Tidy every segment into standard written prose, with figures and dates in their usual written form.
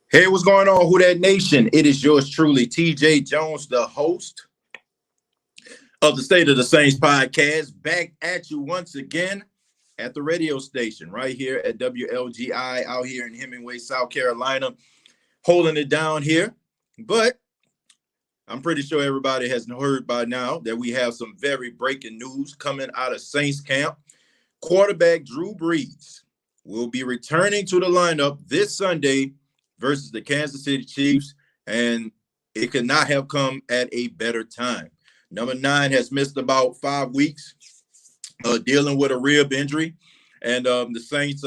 Hey, what's going on, Who That Nation? It is yours truly, TJ Jones, the host of the State of the Saints podcast, back at you once again at the radio station right here at WLGI out here in Hemingway, South Carolina, holding it down here. But I'm pretty sure everybody has heard by now that we have some very breaking news coming out of Saints camp. Quarterback Drew Brees will be returning to the lineup this Sunday versus the Kansas City Chiefs, and it could not have come at a better time. Number 9 has missed about 5 weeks dealing with a rib injury, and the Saints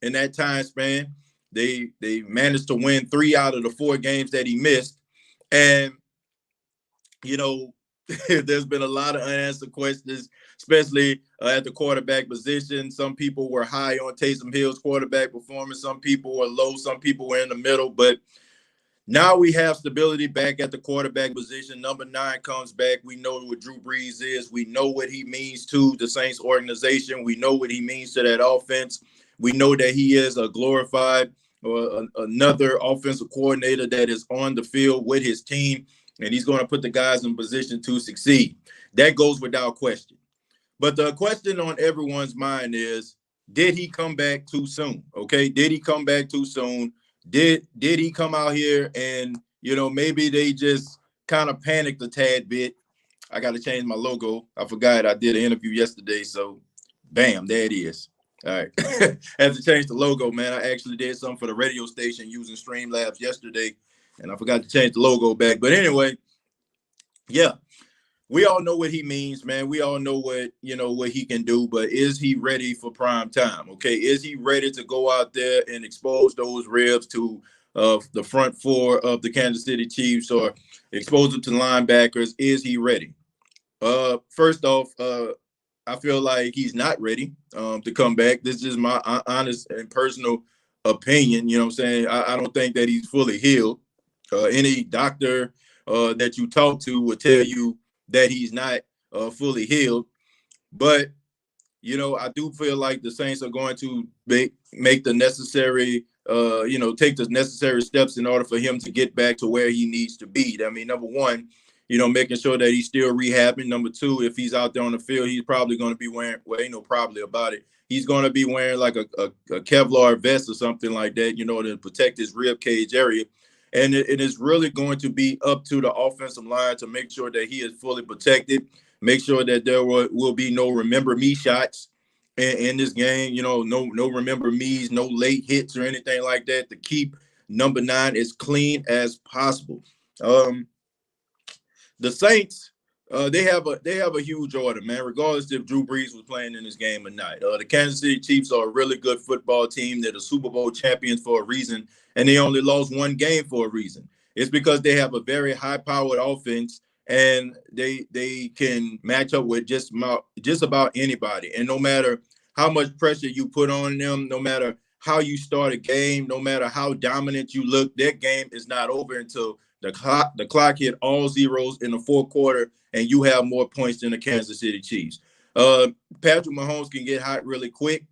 in that time span, they managed to win 3 out of the 4 games that he missed. And you know, there's been a lot of unanswered questions, especially at the quarterback position. Some people were high on Taysom Hill's quarterback performance. Some people were low. Some people were in the middle. But now we have stability back at the quarterback position. Number 9 comes back. We know what Drew Brees is. We know what he means to the Saints organization. We know what he means to that offense. We know that he is a glorified or another offensive coordinator that is on the field with his team, and he's going to put the guys in position to succeed. That goes without question. But the question on everyone's mind is, did he come back too soon? Okay, did he come back too soon? Did he come out here and, maybe they just kind of panicked a tad bit? I got to change my logo. I forgot I did an interview yesterday, so bam, there it is. All right. Had to change the logo, man. I actually did something for the radio station using Streamlabs yesterday, and I forgot to change the logo back. But anyway, yeah, we all know what he means, man. We all know what he can do, but is he ready for prime time? Okay, is he ready to go out there and expose those ribs to the front 4 of the Kansas City Chiefs, or expose them to linebackers? Is he ready? First off, I feel like he's not ready to come back. This is my honest and personal opinion. You know what I'm saying? I don't think that he's fully healed. Any doctor that you talk to will tell you that he's not fully healed. But, I do feel like the Saints are going to make the necessary, take the necessary steps in order for him to get back to where he needs to be. I mean, number 1, making sure that he's still rehabbing. Number 2, if he's out there on the field, he's probably going to be wearing, well, ain't no probably about it. He's going to be wearing like a Kevlar vest or something like that, to protect his rib cage area. And it is really going to be up to the offensive line to make sure that he is fully protected, make sure that there will be no remember me shots in this game, no remember me's, no late hits or anything like that, to keep number 9 as clean as possible. The Saints, they have a huge order, man, regardless if Drew Brees was playing in this game or not. The Kansas City Chiefs are a really good football team. They're the Super Bowl champions for a reason, and they only lost 1 game for a reason. It's because they have a very high-powered offense, and they can match up with just about anybody. And no matter how much pressure you put on them, no matter how you start a game, no matter how dominant you look, their game is not over until the clock hit all zeros in the 4th quarter, and you have more points than the Kansas City Chiefs. Patrick Mahomes can get hot really quick.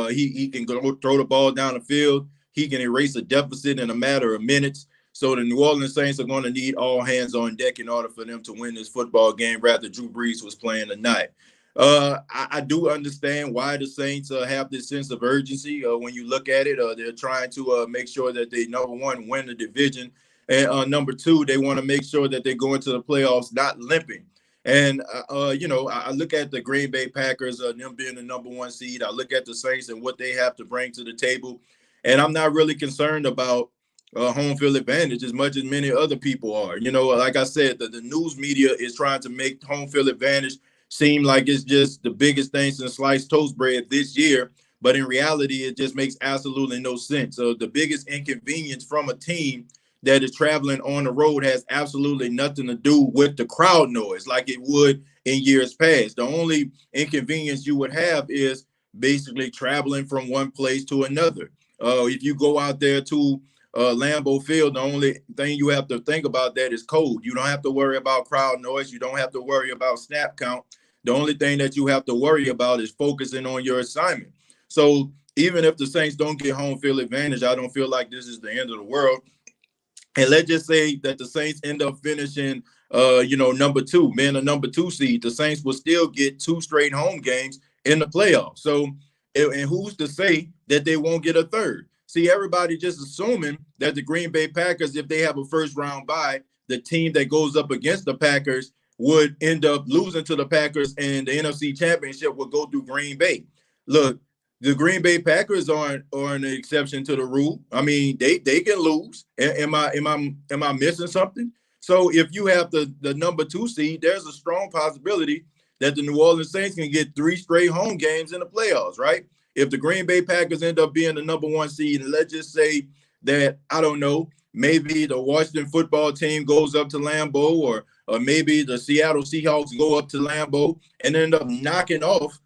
He can go throw the ball down the field. He can erase a deficit in a matter of minutes. So the New Orleans Saints are going to need all hands on deck in order for them to win this football game, rather Drew Brees was playing tonight. I do understand why the Saints have this sense of urgency. When you look at it, they're trying to make sure that they, number 1, win the division. And number 2, they want to make sure that they go into the playoffs not limping. And, I look at the Green Bay Packers, them being the number 1 seed. I look at the Saints and what they have to bring to the table. And I'm not really concerned about home field advantage as much as many other people are. Like I said, the news media is trying to make home field advantage seem like it's just the biggest thing since sliced toast bread this year. But in reality, it just makes absolutely no sense. So the biggest inconvenience from a team that is traveling on the road has absolutely nothing to do with the crowd noise like it would in years past. The only inconvenience you would have is basically traveling from one place to another. If you go out there to Lambeau Field, the only thing you have to think about that is cold. You don't have to worry about crowd noise. You don't have to worry about snap count. The only thing that you have to worry about is focusing on your assignment. So even if the Saints don't get home field advantage, I don't feel like this is the end of the world. And let's just say that the Saints end up finishing, number two, being a number two seed. The Saints will still get 2 straight home games in the playoffs. So, and who's to say that they won't get a third? See, everybody just assuming that the Green Bay Packers, if they have a first round bye, the team that goes up against the Packers would end up losing to the Packers, and the NFC Championship will go through Green Bay. Look, the Green Bay Packers aren't an exception to the rule. I mean, they can lose. Am I missing something? So if you have the number two seed, there's a strong possibility that the New Orleans Saints can get 3 straight home games in the playoffs, right? If the Green Bay Packers end up being the number one seed, and let's just say that, I don't know, maybe the Washington football team goes up to Lambeau, or maybe the Seattle Seahawks go up to Lambeau and end up knocking off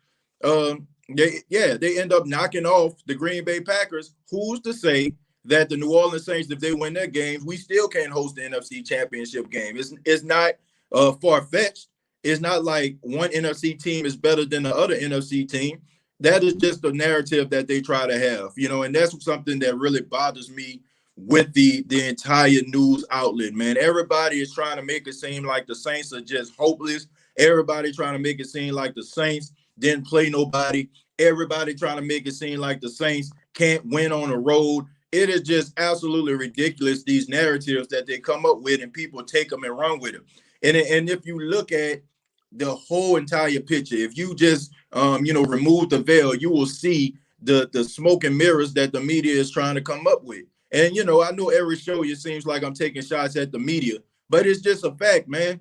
they end up knocking off the Green Bay Packers. Who's to say that the New Orleans Saints, if they win their games, we still can't host the NFC Championship game? It's not far-fetched. It's not like one NFC team is better than the other NFC team. That is just the narrative that they try to have, and that's something that really bothers me with the entire news outlet, man. Everybody is trying to make it seem like the Saints are just hopeless. Everybody trying to make it seem like the Saints didn't play nobody. Everybody trying to make it seem like the Saints can't win on the road. It is just absolutely ridiculous, these narratives that they come up with, and people take them and run with them. And if you look at the whole entire picture, if you just remove the veil, you will see the smoke and mirrors that the media is trying to come up with. And I know every show it seems like I'm taking shots at the media, but it's just a fact, man.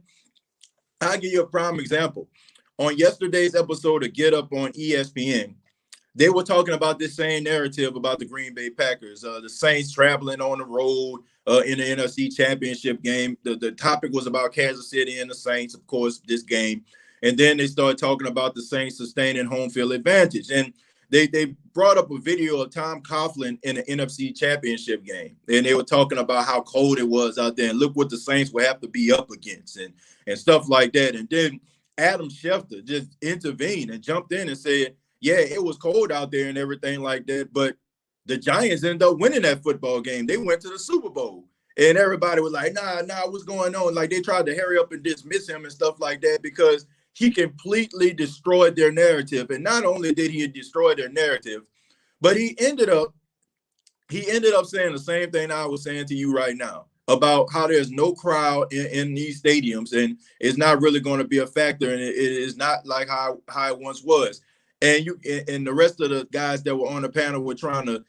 I'll give you a prime example. On yesterday's episode of Get Up on ESPN, they were talking about this same narrative about the Green Bay Packers, the Saints traveling on the road in the NFC Championship game. The topic was about Kansas City and the Saints, of course, this game. And then they started talking about the Saints sustaining home field advantage. And they brought up a video of Tom Coughlin in the NFC Championship game. And they were talking about how cold it was out there. And look what the Saints would have to be up against and stuff like that. And then Adam Schefter just intervened and jumped in and said, yeah, it was cold out there and everything like that, but the Giants ended up winning that football game. They went to the Super Bowl, and everybody was like, nah, what's going on? Like, they tried to hurry up and dismiss him and stuff like that because he completely destroyed their narrative. And not only did he destroy their narrative, but he ended up saying the same thing I was saying to you right now about how there's no crowd in these stadiums, and it's not really going to be a factor, and it is not like how it once was. And the rest of the guys that were on the panel were trying to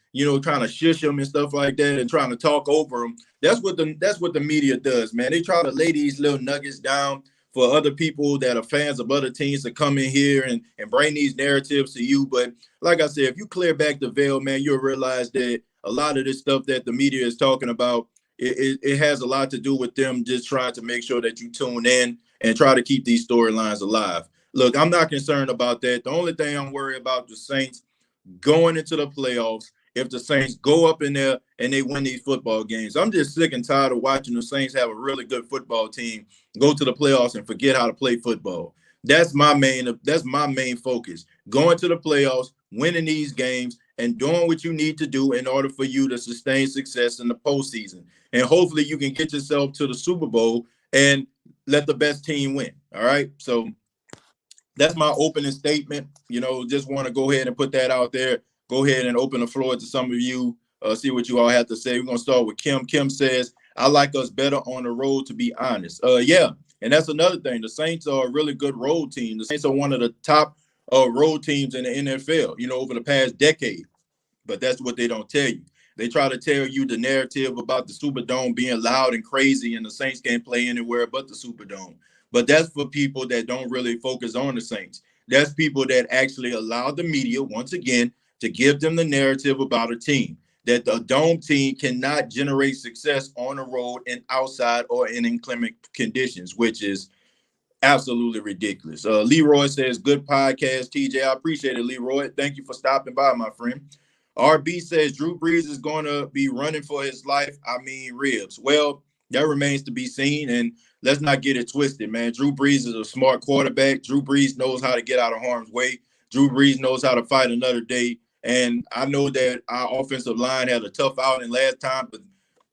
shush him and stuff like that, and trying to talk over him. That's what the media does, man. They try to lay these little nuggets down for other people that are fans of other teams to come in here and bring these narratives to you. But like I said, if you clear back the veil, man, you'll realize that a lot of this stuff that the media is talking about, it has a lot to do with them just trying to make sure that you tune in and try to keep these storylines alive. Look, I'm not concerned about that. The only thing I'm worried about the Saints going into the playoffs. If the Saints go up in there and they win these football games, I'm just sick and tired of watching the Saints have a really good football team go to the playoffs and forget how to play football. That's my main focus. Going to the playoffs, winning these games, and doing what you need to do in order for you to sustain success in the postseason. And hopefully you can get yourself to the Super Bowl and let the best team win. All right. So that's my opening statement. Just want to go ahead and put that out there. Go ahead and open the floor to some of you, see what you all have to say. We're going to start with Kim. Kim says, I like us better on the road, to be honest. Yeah. And that's another thing. The Saints are a really good road team. The Saints are one of the top road teams in the NFL, over the past decade. But that's what they don't tell you. They try to tell you the narrative about the Superdome being loud and crazy and the Saints can't play anywhere but the Superdome. But that's for people that don't really focus on the Saints. That's people that actually allow the media, once again, to give them the narrative about a team. That the Dome team cannot generate success on the road and outside or in inclement conditions, which is absolutely ridiculous. Leroy says, good podcast, TJ. I appreciate it, Leroy. Thank you for stopping by, my friend. RB says, Drew Brees is going to be running for his life. I mean, ribs. Well, that remains to be seen, and let's not get it twisted, man. Drew Brees is a smart quarterback. Drew Brees knows how to get out of harm's way. Drew Brees knows how to fight another day. And I know that our offensive line had a tough outing last time, but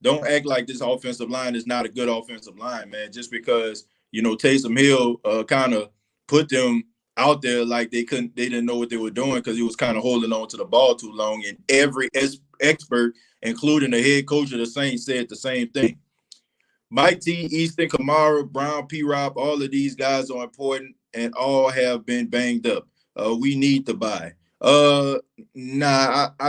don't act like this offensive line is not a good offensive line, man. Just because, Taysom Hill kind of put them out there like they didn't know what they were doing because he was kind of holding on to the ball too long. And every expert, including the head coach of the Saints, said the same thing. Mike T, Easton, Kamara, Brown, P-Rob, all of these guys are important and all have been banged up. We need to buy. I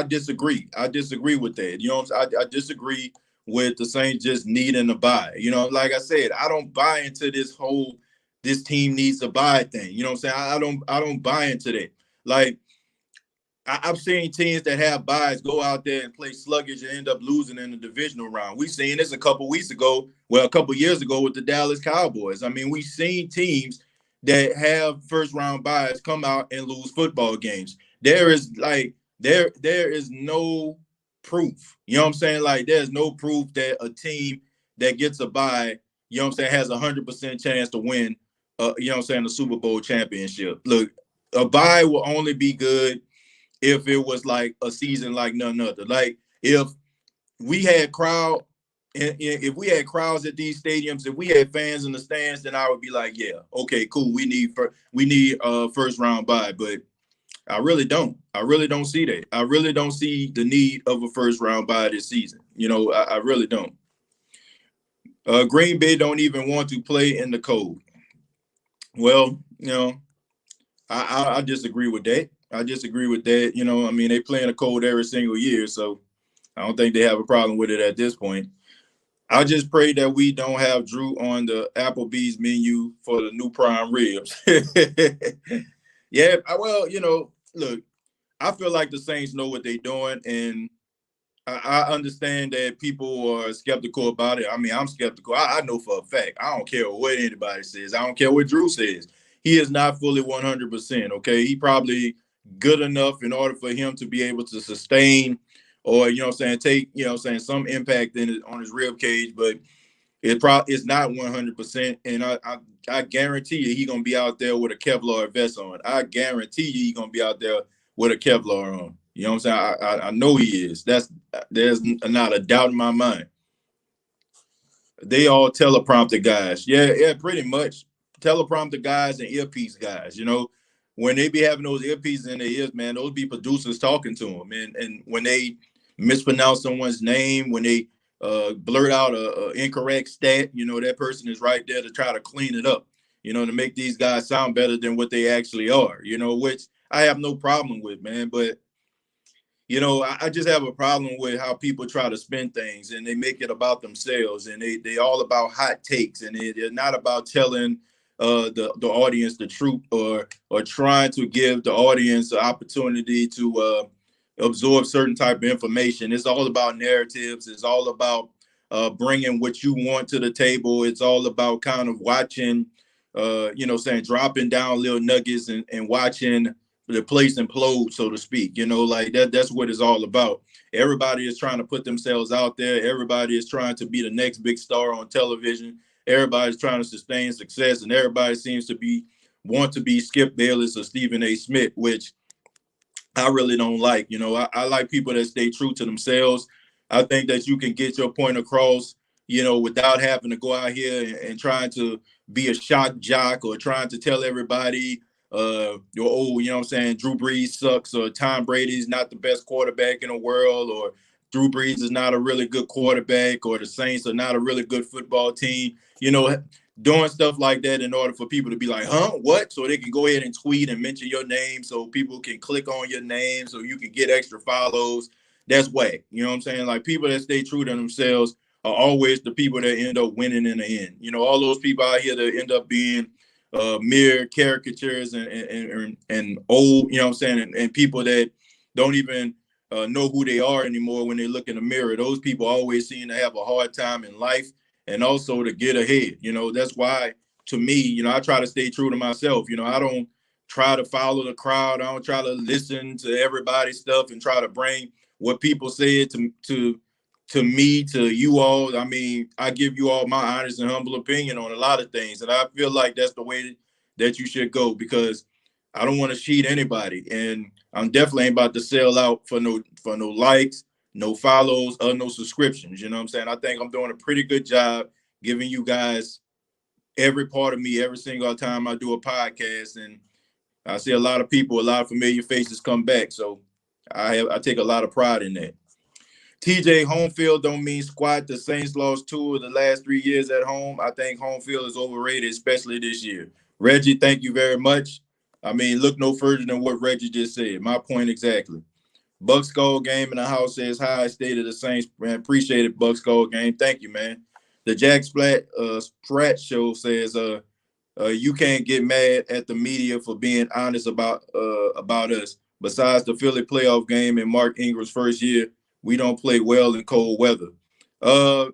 disagree. I disagree with that. I disagree with the Saints just needing to buy. Like I said, I don't buy into this team needs to buy thing. You know what I'm saying? I don't buy into that. Like, I've seen teams that have buys go out there and play sluggish and end up losing in the divisional round. We've seen this a couple years ago with the Dallas Cowboys. I mean, we've seen teams that have first round buys come out and lose football games. There is no proof. You know what I'm saying? Like, there's no proof that a team that gets a buy, you know what I'm saying, has 100% chance to win, the Super Bowl championship. Look, a buy will only be good if it was like a season like none other. Like, if we had crowds at these stadiums, if we had fans in the stands, then I would be like, yeah, okay, cool. We need first round bye, but I really don't. I really don't see that. I really don't see the need of a first round bye this season. I really don't. Green Bay don't even want to play in the cold. Well, I disagree with that. I disagree with that. I mean, they play in the cold every single year, so I don't think they have a problem with it at this point. I just pray that we don't have Drew on the Applebee's menu for the new prime ribs. Yeah, well, look, I feel like the Saints know what they're doing, and I understand that people are skeptical about it. I mean, I'm skeptical. I know for a fact. I don't care what anybody says. I don't care what Drew says. He is not fully 100%, okay? He probably good enough in order for him to be able to sustain or, take, some impact on his rib cage, but it's not 100%. And I guarantee you he's going to be out there with a Kevlar vest on. I guarantee you he's going to be out there with a Kevlar on. You know what I'm saying? I know he is. There's not a doubt in my mind. They all teleprompter guys. Yeah, pretty much. Teleprompter guys and earpiece guys. When they be having those earpieces in their ears, man, those be producers talking to them. And when they mispronounce someone's name, when they blurt out a incorrect stat, that person is right there to try to clean it up, to make these guys sound better than what they actually are, which I have no problem with, man. But I just have a problem with how people try to spin things and they make it about themselves and they all about hot takes and they're not about telling the audience the truth or trying to give the audience an opportunity to absorb certain type of information. It's all about narratives. It's all about bringing what you want to the table. It's all about kind of watching, dropping down little nuggets and watching the place implode, so to speak. Like that's what it's all about. Everybody is trying to put themselves out there. Everybody is trying to be the next big star on television. Everybody's trying to sustain success, and everybody seems to want to be Skip Bayless or Stephen A. Smith, which I really don't like. I like people that stay true to themselves. I think that you can get your point across, without having to go out here and trying to be a shock jock or trying to tell everybody, Drew Brees sucks or Tom Brady's not the best quarterback in the world or Drew Brees is not a really good quarterback or the Saints are not a really good football team, doing stuff like that in order for people to be like, huh, what? So they can go ahead and tweet and mention your name so people can click on your name so you can get extra follows. That's whack. You know what I'm saying? Like people that stay true to themselves are always the people that end up winning in the end. All those people out here that end up being mere caricatures and old, you know what I'm saying, and people that don't even know who they are anymore when they look in the mirror. Those people always seem to have a hard time in life and also to get ahead. That's why, to me, I try to stay true to myself. I don't try to follow the crowd. I don't try to listen to everybody's stuff and try to bring what people said to me, to you all. I mean, I give you all my honest and humble opinion on a lot of things. And I feel like that's the way that you should go because I don't want to cheat anybody. And I'm definitely ain't about to sell out for no likes, no follows, or no subscriptions. You know what I'm saying? I think I'm doing a pretty good job giving you guys every part of me every single time I do a podcast, and I see a lot of people, a lot of familiar faces come back. So I take a lot of pride in that. TJ, home field don't mean squat. The Saints lost 2 of the last 3 years at home. I think home field is overrated, especially this year. Reggie, thank you very much. I mean, look no further than what Reggie just said. My point exactly. Buck Skull Game in the house says hi. State of the Saints. Man, appreciate it, Buck Skull Game. Thank you, man. The Jack Sprat Show says you can't get mad at the media for being honest about us. Besides the Philly playoff game in Mark Ingram's first year, we don't play well in cold weather. Uh,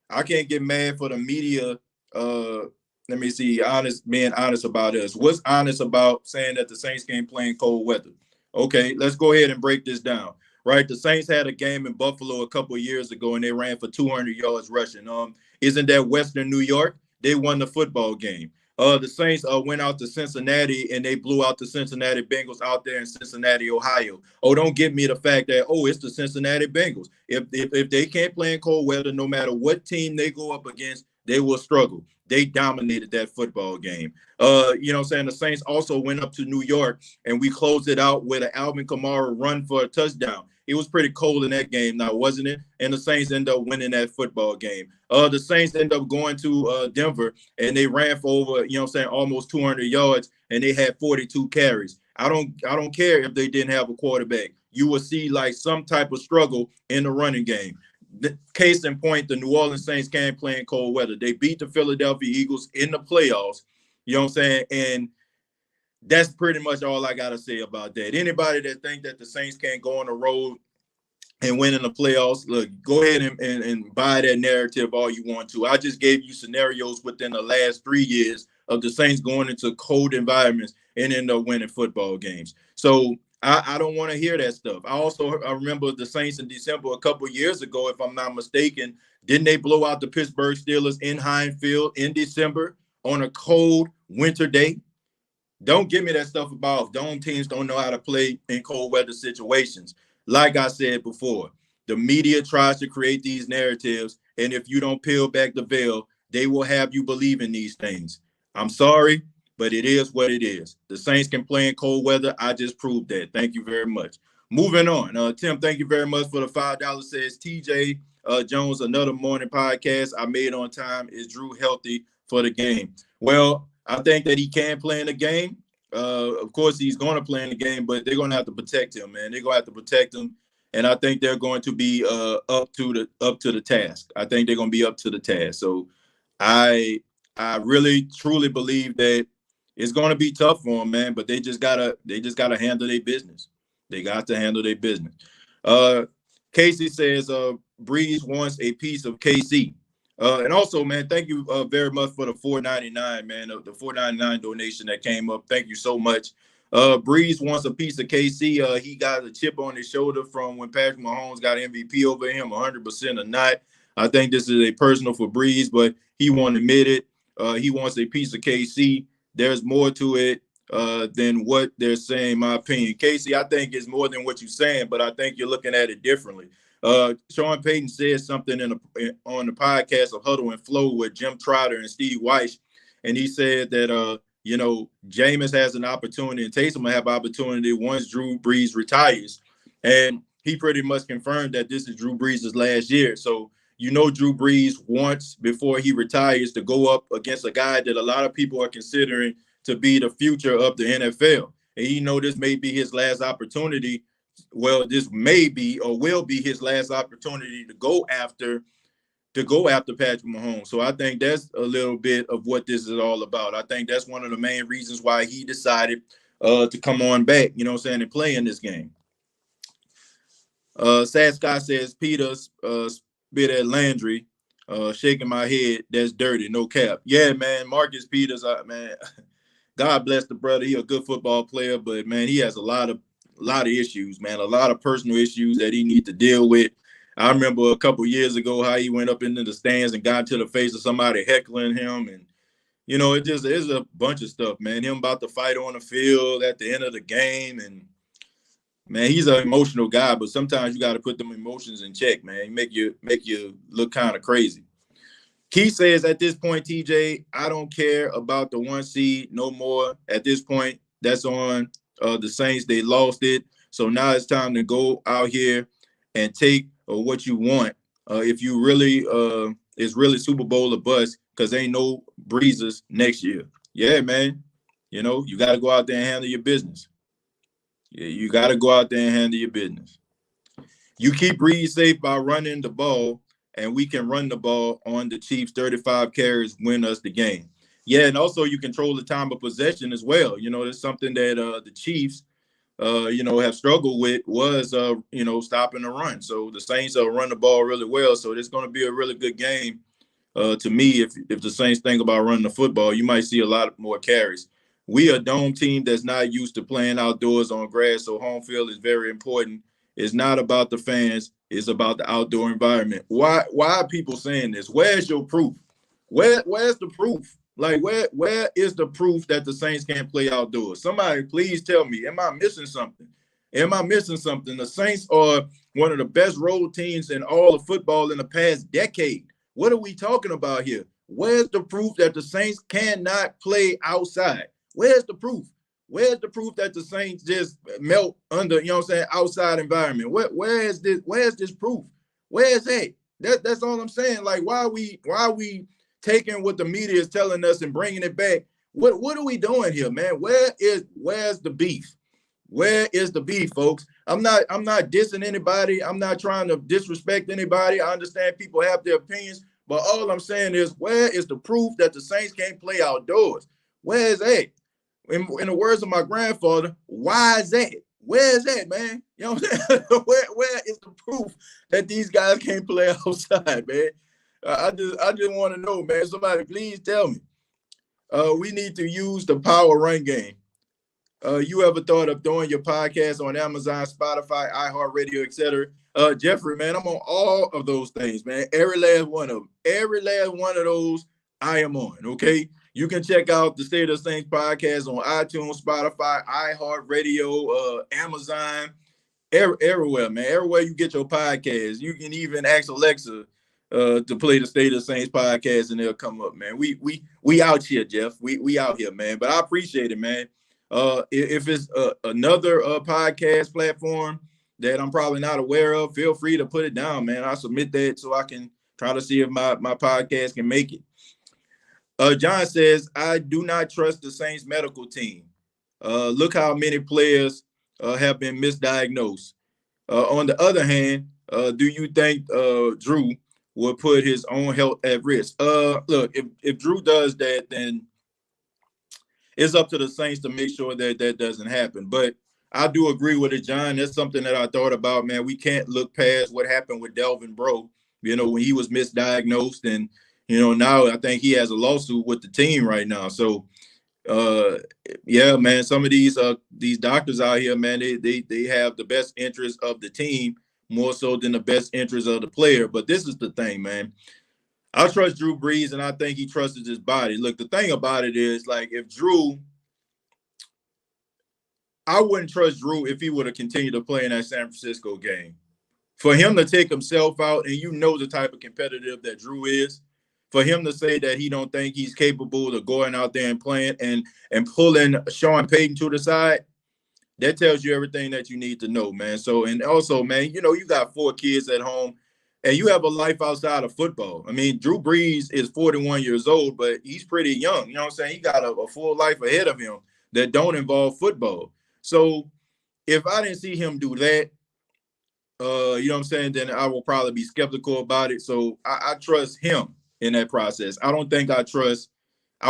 I can't get mad for the media. Uh, Let me see, being honest about us. What's honest about saying that the Saints can't play in cold weather? Okay, let's go ahead and break this down. Right, the Saints had a game in Buffalo a couple of years ago, and they ran for 200 yards rushing. Isn't that Western New York? They won the football game. The Saints went out to Cincinnati and they blew out the Cincinnati Bengals out there in Cincinnati, Ohio. Oh, don't give me the fact that it's the Cincinnati Bengals. If they can't play in cold weather, no matter what team they go up against, they will struggle. They dominated that football game. You know what I'm saying? The Saints also went up to New York and we closed it out with an Alvin Kamara run for a touchdown. It was pretty cold in that game now, wasn't it? And the Saints end up winning that football game. The Saints end up going to Denver and they ran for over, you know what I'm saying, almost 200 yards and they had 42 carries. I don't care if they didn't have a quarterback. You will see like some type of struggle in the running game. The case in point, the New Orleans Saints can't play in cold weather. They beat the Philadelphia Eagles in the playoffs. You know what I'm saying? And that's pretty much all I got to say about that. Anybody that think that the Saints can't go on the road and win in the playoffs, look, go ahead and buy that narrative all you want to. I just gave you scenarios within the last 3 years of the Saints going into cold environments and end up winning football games. So I don't want to hear that stuff. I remember the Saints in December a couple years ago, if I'm not mistaken, didn't they blow out the Pittsburgh Steelers in Heinz Field in December on a cold winter day? Don't give me that stuff about dome teams don't know how to play in cold weather situations. Like I said before, the media tries to create these narratives, and if you don't peel back the veil, they will have you believe in these things. I'm sorry, but it is what it is. The Saints can play in cold weather. I just proved that. Thank you very much. Moving on. Tim, thank you very much for the $5. Says TJ Jones, another morning podcast I made on time. Is Drew healthy for the game? Well, I think that he can play in the game. Of course, he's going to play in the game, but they're going to have to protect him, man. They're going to have to protect him, and I think they're going to be up to the task. I think they're going to be up to the task. So, I really truly believe that it's going to be tough for them, man. But they just gotta handle their business. They got to handle their business. Casey says, Breeze wants a piece of KC. And also, man, thank you very much for the $4.99, man, the $4.99 donation that came up. Thank you so much. Breeze wants a piece of KC. He got a chip on his shoulder from when Patrick Mahomes got MVP over him, 100% or not. I think this is a personal for Breeze, but he won't admit it. He wants a piece of KC. There's more to it than what they're saying, in my opinion. Casey, I think it's more than what you're saying, but I think you're looking at it differently. Sean Payton said something on the podcast of Huddle and Flow with Jim Trotter and Steve Weiss, and he said that Jameis has an opportunity and Taysom will have opportunity once Drew Brees retires, and he pretty much confirmed that this is Drew Brees' last year. So Drew Brees wants, before he retires, to go up against a guy that a lot of people are considering to be the future of the NFL, and this may be his last opportunity. Well, this may be or will be his last opportunity to go after Patrick Mahomes. So I think that's a little bit of what this is all about. I think that's one of the main reasons why he decided to come on back, and play in this game. Sad Scott says, Peter spit at Landry, shaking my head. That's dirty, no cap. Yeah, man, Marcus Peters, man, God bless the brother. He a good football player, but, man, he has a lot of issues, man, a lot of personal issues that he needs to deal with. I remember a couple years ago how he went up into the stands and got into the face of somebody heckling him. And, it's a bunch of stuff, man. Him about to fight on the field at the end of the game. And Man, he's an emotional guy, but sometimes you got to put them emotions in check, man. Make you look kind of crazy. Keith says at this point, TJ, I don't care about the 1 seed no more. At this point, that's on the Saints. They lost it. So now it's time to go out here and take what you want. If you really it's really Super Bowl or bust, because ain't no breezes next year. Yeah, man. You know, you got to go out there and handle your business. Yeah, you got to go out there and handle your business. You keep Brees safe by running the ball, and we can run the ball on the Chiefs. 35 carries win us the game. Yeah, and also you control the time of possession as well. You know, that's something that the Chiefs, have struggled with was, stopping the run. So the Saints run the ball really well. So it's going to be a really good game. To me, if the Saints think about running the football, you might see a lot more carries. We a dome team that's not used to playing outdoors on grass, so home field is very important. It's not about the fans, it's about the outdoor environment. Why are people saying this? Where's your proof? Where's the proof? Like where is the proof that the Saints can't play outdoors? Somebody please tell me, am I missing something? Am I missing something? The Saints are one of the best road teams in all of football in the past decade. What are we talking about here? Where's the proof that the Saints cannot play outside? Where's the proof? Where's the proof that the Saints just melt under, outside environment? Where's this proof? Where's that? That's all I'm saying. Like, why are we taking what the media is telling us and bringing it back? What are we doing here, man? Where's the beef? Where is the beef, folks? I'm not dissing anybody. I'm not trying to disrespect anybody. I understand people have their opinions, but all I'm saying is, where is the proof that the Saints can't play outdoors? Where is that? In the words of my grandfather, why is that? Where is that, man? You know what I'm saying? where is the proof that these guys can't play outside, man? I just want to know, man. Somebody please tell me. We need to use the power run game. You ever thought of throwing your podcast on Amazon, Spotify, iHeartRadio, etc.? Jeffrey, man, I'm on all of those things, man. Every last one of them. Every last one of those I am on, okay? You can check out the State of the Saints podcast on iTunes, Spotify, iHeartRadio, Amazon, everywhere, man. Everywhere you get your podcast. You can even ask Alexa to play the State of the Saints podcast, and they'll come up, man. We out here, Jeff. We out here, man. But I appreciate it, man. If it's another podcast platform that I'm probably not aware of, feel free to put it down, man. I'll submit that so I can try to see if my podcast can make it. John says, I do not trust the Saints medical team. Look how many players have been misdiagnosed. On the other hand, do you think Drew will put his own health at risk? Look, if Drew does that, then it's up to the Saints to make sure that doesn't happen. But I do agree with it, John. That's something that I thought about, man. We can't look past what happened with Delvin Breaux, when he was misdiagnosed. And, now I think he has a lawsuit with the team right now. So, yeah, man, some of these doctors out here, man, they have the best interest of the team more so than the best interest of the player. But this is the thing, man. I trust Drew Brees, and I think he trusts his body. Look, the thing about it is, like, I wouldn't trust Drew if he would have continued to play in that San Francisco game. For him to take himself out, and the type of competitor that Drew is, for him to say that he don't think he's capable of going out there and playing and pulling Sean Payton to the side, that tells you everything that you need to know, man. So, and also, man, you got 4 kids at home, and you have a life outside of football. I mean, Drew Brees is 41 years old, but he's pretty young. You know what I'm saying? He got a full life ahead of him that don't involve football. So if I didn't see him do that, you know what I'm saying, then I will probably be skeptical about it. So I trust him in that process. I don't think I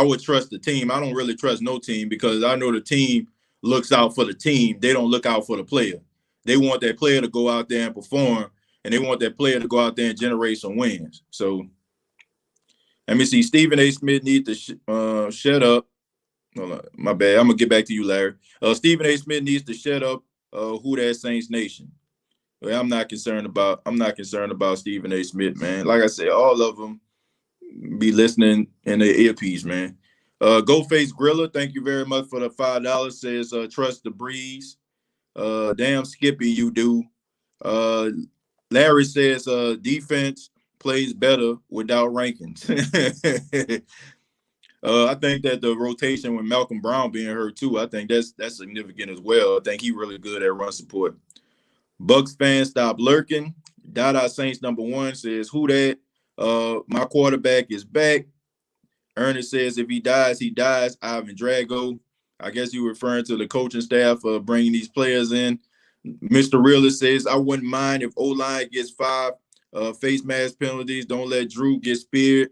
would trust the team. I don't really trust no team because I know the team looks out for the team. They don't look out for the player. They want that player to go out there and perform, and they want that player to go out there and generate some wins. So let me see. Stephen A. Smith needs to shut up. Hold on, my bad. I'm going to get back to you, Larry. Stephen A. Smith needs to shut up. Who that Saints Nation? Well, I'm not concerned about Stephen A. Smith, man. Like I said, all of them be listening in their earpiece, man. Go Face Griller, thank you very much for the $5. Says trust the Breeze. Damn Skippy, you do. Larry says defense plays better without rankings. I think that the rotation with Malcolm Brown being hurt too, I think that's significant as well. I think he's really good at run support. Bucks fans stop lurking. Dada Saints #1 says, "Who that? My quarterback is back." Ernest says, "If he dies, he dies." Ivan Drago. I guess you're referring to the coaching staff bringing these players in. Mr. Realist says, "I wouldn't mind if O-line gets 5 face mask penalties. Don't let Drew get speared."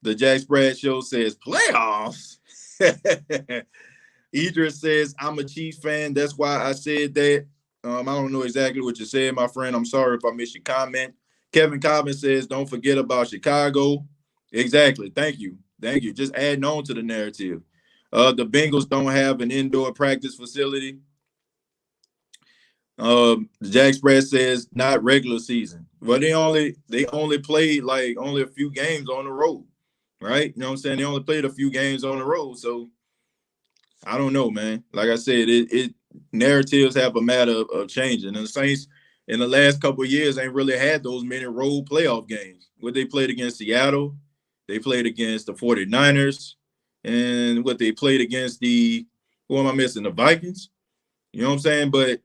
The Jack Sprad Show says, "Playoffs." Idris says, "I'm a Chiefs fan. That's why I said that." I don't know exactly what you said, my friend. I'm sorry if I missed your comment. Kevin Cobbin says, "Don't forget about Chicago." Exactly. Thank you. Thank you. Just adding on to the narrative. The Bengals don't have an indoor practice facility. Jack Spread says not regular season. Well, they only played like only a few games on the road, right? You know what I'm saying? They only played a few games on the road. So I don't know, man. Like I said, it narratives have a matter of changing. And the Saints in the last couple of years ain't really had those many road playoff games. What they played against Seattle, they played against the 49ers, and what they played against who am I missing? The Vikings. You know what I'm saying? But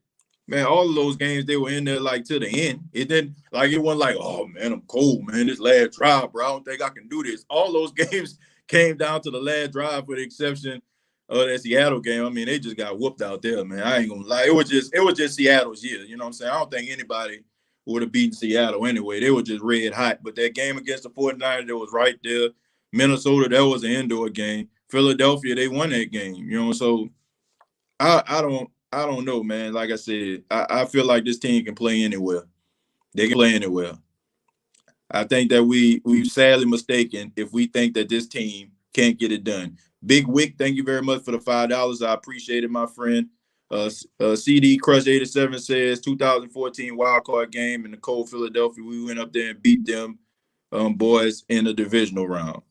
man, all of those games, they were in there like to the end. It didn't like it wasn't like, oh man, I'm cold, man. This last drive, bro. I don't think I can do this. All those games came down to the last drive, for the exception of that Seattle game. I mean, they just got whooped out there, man. I ain't gonna lie. It was just Seattle's year. You know what I'm saying? I don't think anybody would have beaten Seattle anyway. They were just red hot. But that game against the 49ers, that was right there. Minnesota, that was an indoor game. Philadelphia, they won that game. You know, so I don't know, man. Like I said, I feel like this team can play anywhere. They can play anywhere. I think that we've sadly mistaken if we think that this team can't get it done. Big Wick, thank you very much for the $5. I appreciate it, my friend. CD Crush 87 says 2014 wild card game in the cold Philadelphia. We went up there and beat them boys in the divisional round.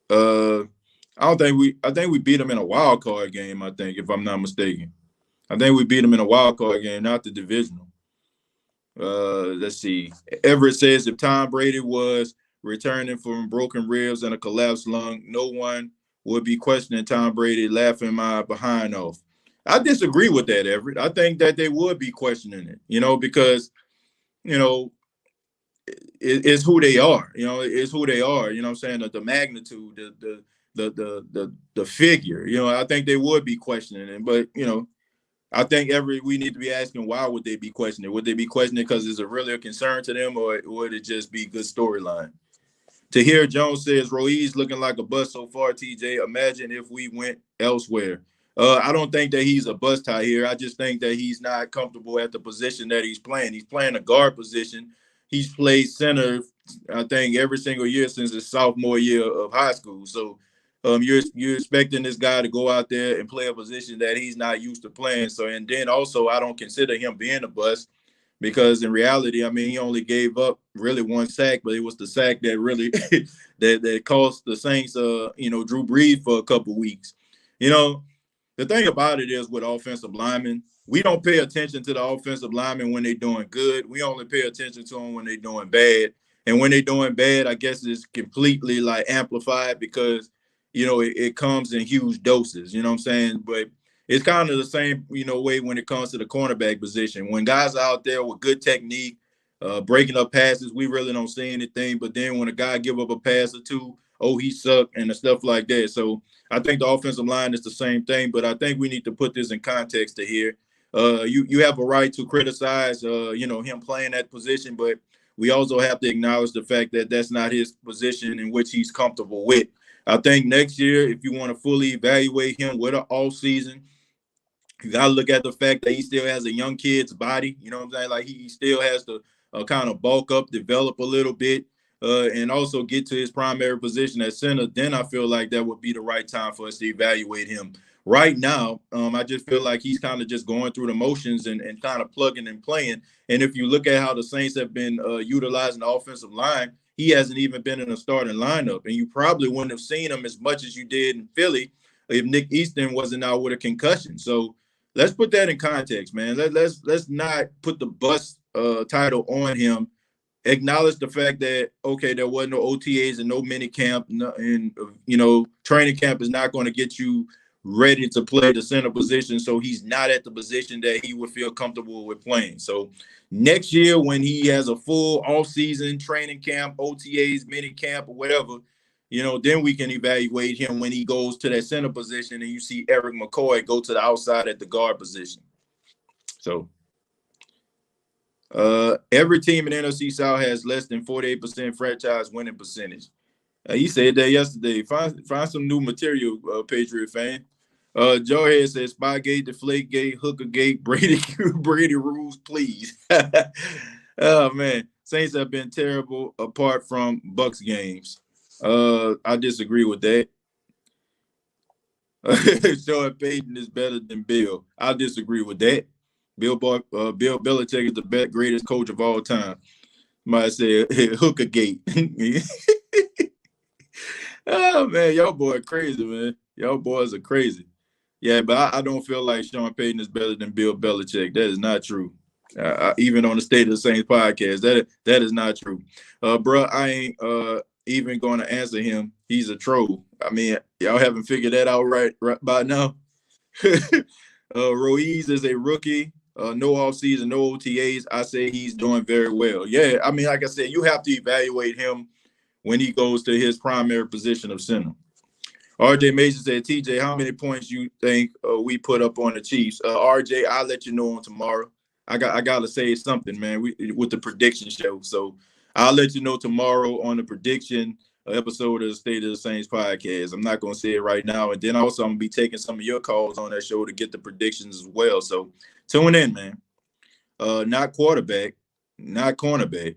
I think we beat them in a wild card game, I think, if I'm not mistaken. I think we beat them in a wild card game, not the divisional. Let's see. Everett says if Tom Brady was returning from broken ribs and a collapsed lung, no one would be questioning Tom Brady laughing my behind off. I disagree with that, Everett. I think that they would be questioning it, because, it's who they are. It's who they are. You know what I'm saying? The magnitude, the figure. I think they would be questioning it. But, I think we need to be asking, why would they be questioning? Would they be questioning because it's really a concern to them, or would it just be good storyline? Tahir Jones says, Ruiz looking like a bust so far, TJ. Imagine if we went elsewhere. I don't think that he's a bust, Tahir. I just think that he's not comfortable at the position that he's playing. He's playing a guard position. He's played center, I think, every single year since his sophomore year of high school. So you're expecting this guy to go out there and play a position that he's not used to playing. So, and then also, I don't consider him being a bust because in reality, I mean, he only gave up really one sack, but it was the sack that really that cost the Saints, Drew Brees for a couple weeks. The thing about it is with offensive linemen, we don't pay attention to the offensive linemen when they're doing good. We only pay attention to them when they're doing bad. And when they're doing bad, I guess it's completely like amplified because it comes in huge doses, you know what I'm saying? But it's kind of the same, way when it comes to the cornerback position. When guys are out there with good technique, breaking up passes, we really don't see anything. But then when a guy give up a pass or two, oh, he sucked and stuff like that. So I think the offensive line is the same thing, but I think we need to put this in context to here. You have a right to criticize, him playing that position, but we also have to acknowledge the fact that that's not his position in which he's comfortable with. I think next year, if you want to fully evaluate him with an off season, you got to look at the fact that he still has a young kid's body. You know what I'm saying? Like he still has to kind of bulk up, develop a little bit, and also get to his primary position at center. Then I feel like that would be the right time for us to evaluate him. Right now, I just feel like he's kind of just going through the motions and kind of plugging and playing. And if you look at how the Saints have been utilizing the offensive line, he hasn't even been in a starting lineup. And you probably wouldn't have seen him as much as you did in Philly if Nick Easton wasn't out with a concussion. So let's put that in context, man. Let's not put the bus title on him. Acknowledge the fact that okay, there wasn't no OTAs and no mini camp, and training camp is not going to get you ready to play the center position. So he's not at the position that he would feel comfortable with playing. So next year, when he has a full off-season training camp, OTAs, mini camp, or whatever, then we can evaluate him when he goes to that center position and you see Eric McCoy go to the outside at the guard position. So every team in NFC South has less than 48% franchise winning percentage. He said that yesterday. Find some new material, Patriot fan. Joe Head says Spygate, Deflategate, Hookergate, Brady rules, please. Oh man, Saints have been terrible apart from Bucks games. I disagree with that. Sean Payton is better than Bill. I disagree with that. Bill Belichick is the greatest coach of all time. Might say Hookergate. Oh man, y'all boys crazy, man. Y'all boys are crazy. Yeah, but I don't feel like Sean Payton is better than Bill Belichick. That is not true. Even on the State of the Saints podcast, that is not true. Bro, I ain't even going to answer him. He's a troll. I mean, y'all haven't figured that out right by now. Ruiz is a rookie. No offseason, no OTAs. I say he's doing very well. Yeah, I mean, like I said, you have to evaluate him when he goes to his primary position of center. RJ Mason said, TJ, how many points you think we put up on the Chiefs? RJ, I'll let you know on tomorrow. I got to say something, man, with the prediction show. So I'll let you know tomorrow on the prediction episode of the State of the Saints podcast. I'm not going to say it right now. And then also I'm going to be taking some of your calls on that show to get the predictions as well. So tune in, man. Not quarterback, not cornerback.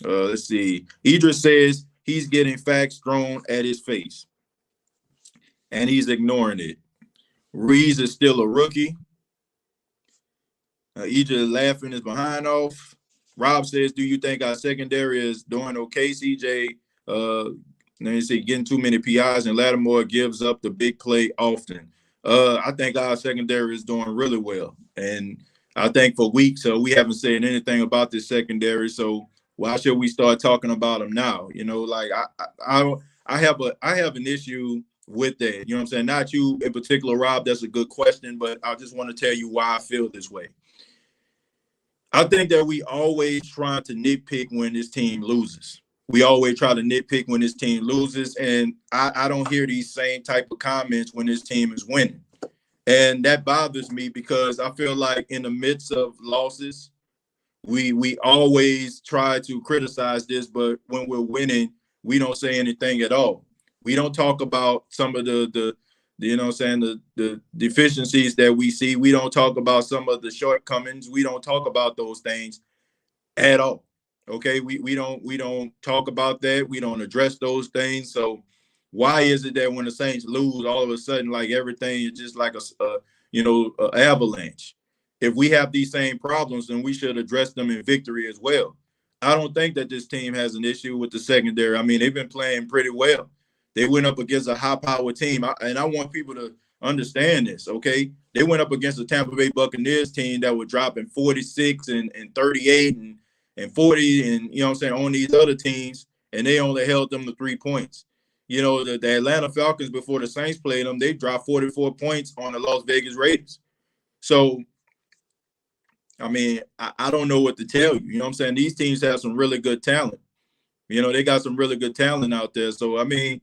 Let's see. Idris says he's getting facts thrown at his face, and he's ignoring it. Reeves is still a rookie. Idris laughing his behind off. Rob says, do you think our secondary is doing okay, CJ? They say getting too many PIs, and Lattimore gives up the big play often. I think our secondary is doing really well. And I think for weeks, we haven't said anything about this secondary. So why should we start talking about them now? Like I have an issue with that. You know what I'm saying? Not you in particular, Rob. That's a good question, but I just want to tell you why I feel this way. I think that we always try to nitpick when this team loses. We always try to nitpick when this team loses, and I don't hear these same type of comments when this team is winning. And that bothers me because I feel like in the midst of losses, we always try to criticize this, but when we're winning, we don't say anything at all. We don't talk about some of the the deficiencies that we see. We don't talk about some of the shortcomings. We don't talk about those things at all. Okay, we don't talk about that. We don't address those things. So why is it that when the Saints lose, all of a sudden, like everything is just like a avalanche? If we have these same problems, then we should address them in victory as well. I don't think that this team has an issue with the secondary. I mean, they've been playing pretty well. They went up against a high-powered team, and I want people to understand this, okay? They went up against the Tampa Bay Buccaneers team that were dropping 46 and 38 and 40 and, on these other teams, and they only held them to 3 points. The Atlanta Falcons, before the Saints played them, they dropped 44 points on the Las Vegas Raiders. So, I mean, I don't know what to tell you. You know what I'm saying? These teams have some really good talent. They got some really good talent out there. So, I mean,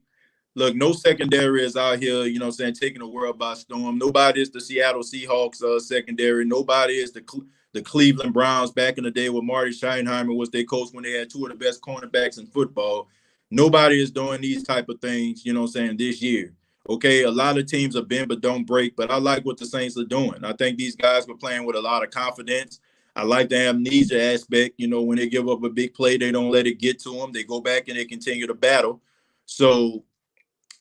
look, no secondary is out here, taking the world by storm. Nobody is the Seattle Seahawks secondary. Nobody is the Cleveland Browns back in the day with Marty Schottenheimer was their coach when they had two of the best cornerbacks in football. Nobody is doing these type of things, this year. Okay, a lot of teams are bend but don't break, but I like what the Saints are doing. I think these guys were playing with a lot of confidence. I like the amnesia aspect. When they give up a big play, they don't let it get to them. They go back and they continue to battle. So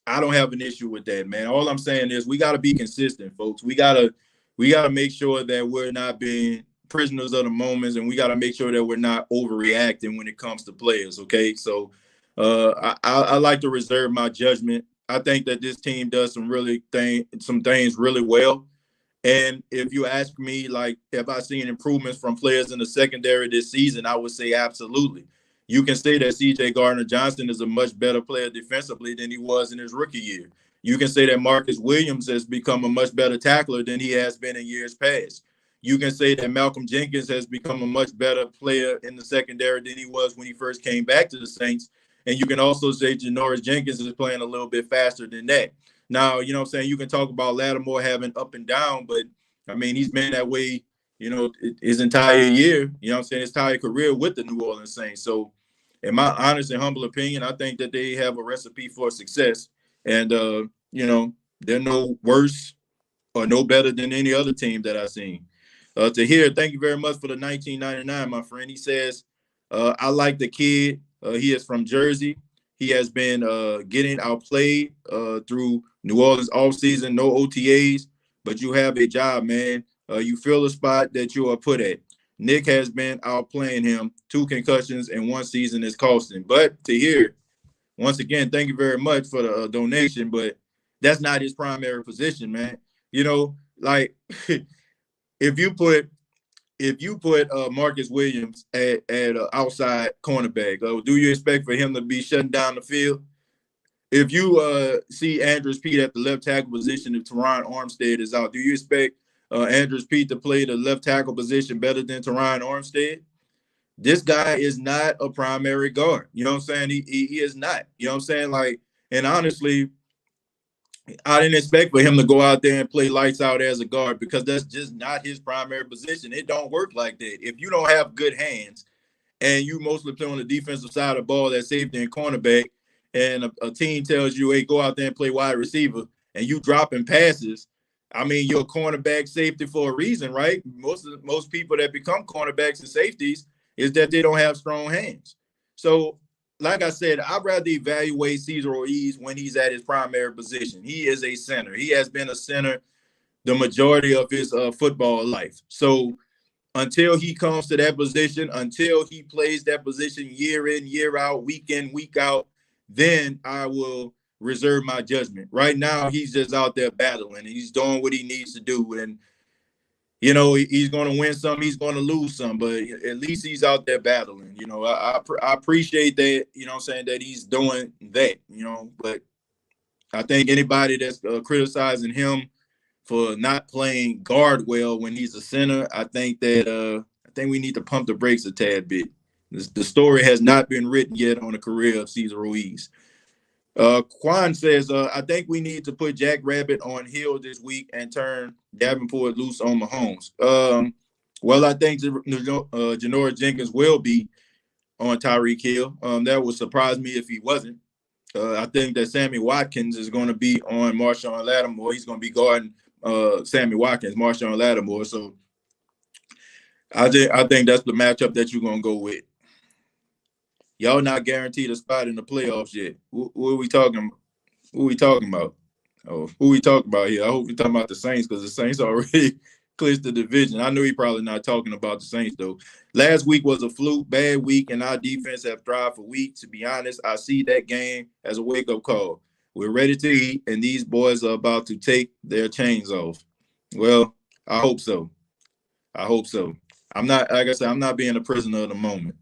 I don't have an issue with that, man. All I'm saying is we got to be consistent, folks. We gotta make sure that we're not being prisoners of the moments, and we got to make sure that we're not overreacting when it comes to players. Okay, so I like to reserve my judgment. I think that this team does some things really well, And if you ask me, like, have I seen improvements from players in the secondary this season, I would say absolutely. You can say that C.J. Gardner-Johnson is a much better player defensively than he was in his rookie year. You can say that Marcus Williams has become a much better tackler than he has been in years past. You can say that Malcolm Jenkins has become a much better player in the secondary than he was when he first came back to the Saints. And you can also say Janoris Jenkins is playing a little bit faster than that. Now, you know what I'm saying? You can talk about Lattimore having up and down, but I mean, he's been that way, his entire year, you know what I'm saying, his entire career with the New Orleans Saints. So, in my honest and humble opinion, I think that they have a recipe for success. And, they're no worse or no better than any other team that I've seen. Tahir, thank you very much for the 1999, my friend. He says, I like the kid. He is from Jersey. He has been getting outplayed through New Orleans offseason, no OTAs, but you have a job, man. You fill a spot that you are put at. Nick has been outplaying him. 2 concussions in 1 season is costing. But Tahir, once again, thank you very much for the donation, but that's not his primary position, man. Like if you put Marcus Williams at outside cornerback, do you expect for him to be shutting down the field? If you see Andrews Pete at the left tackle position, if Teron Armstead is out, do you expect Andrews Pete to play the left tackle position better than Teron Armstead? This guy is not a primary guard. You know what I'm saying? He is not. You know what I'm saying? Like, and honestly, I didn't expect for him to go out there and play lights out as a guard because that's just not his primary position. It don't work like that. If you don't have good hands and you mostly play on the defensive side of the ball at safety and cornerback, and a team tells you, hey, go out there and play wide receiver, and you dropping passes, I mean, you're a cornerback safety for a reason, right? Most people that become cornerbacks and safeties is that they don't have strong hands. So, like I said, I'd rather evaluate Cesar Ruiz when he's at his primary position. He is a center. He has been a center the majority of his football life. So until he comes to that position, until he plays that position year in, year out, week in, week out, then I will reserve my judgment. Right now, he's just out there battling. He's doing what he needs to do. And, he's going to win some, he's going to lose some, but at least he's out there battling. I appreciate that, I'm saying, that he's doing that, but I think anybody that's criticizing him for not playing guard well when he's a center, I think we need to pump the brakes a tad bit. The story has not been written yet on the career of Cesar Ruiz. Quan says, I think we need to put Jack Rabbit on Hill this week and turn Davenport loose on Mahomes. Well, I think Janoris Jenkins will be on Tyreek Hill. That would surprise me if he wasn't. I think that Sammy Watkins is going to be on Marshawn Lattimore. He's going to be guarding Sammy Watkins, Marshawn Lattimore. So I think that's the matchup that you're going to go with. Y'all not guaranteed a spot in the playoffs yet. What are we talking? Who are we talking about? Oh, who we talking about here? I hope we're talking about the Saints because the Saints already clinched the division. I know he's probably not talking about the Saints, though. Last week was a fluke, bad week, and our defense have thrived for weeks. To be honest, I see that game as a wake-up call. We're ready to eat, and these boys are about to take their chains off. Well, I hope so. I'm not, like I said, I'm not being a prisoner of the moment.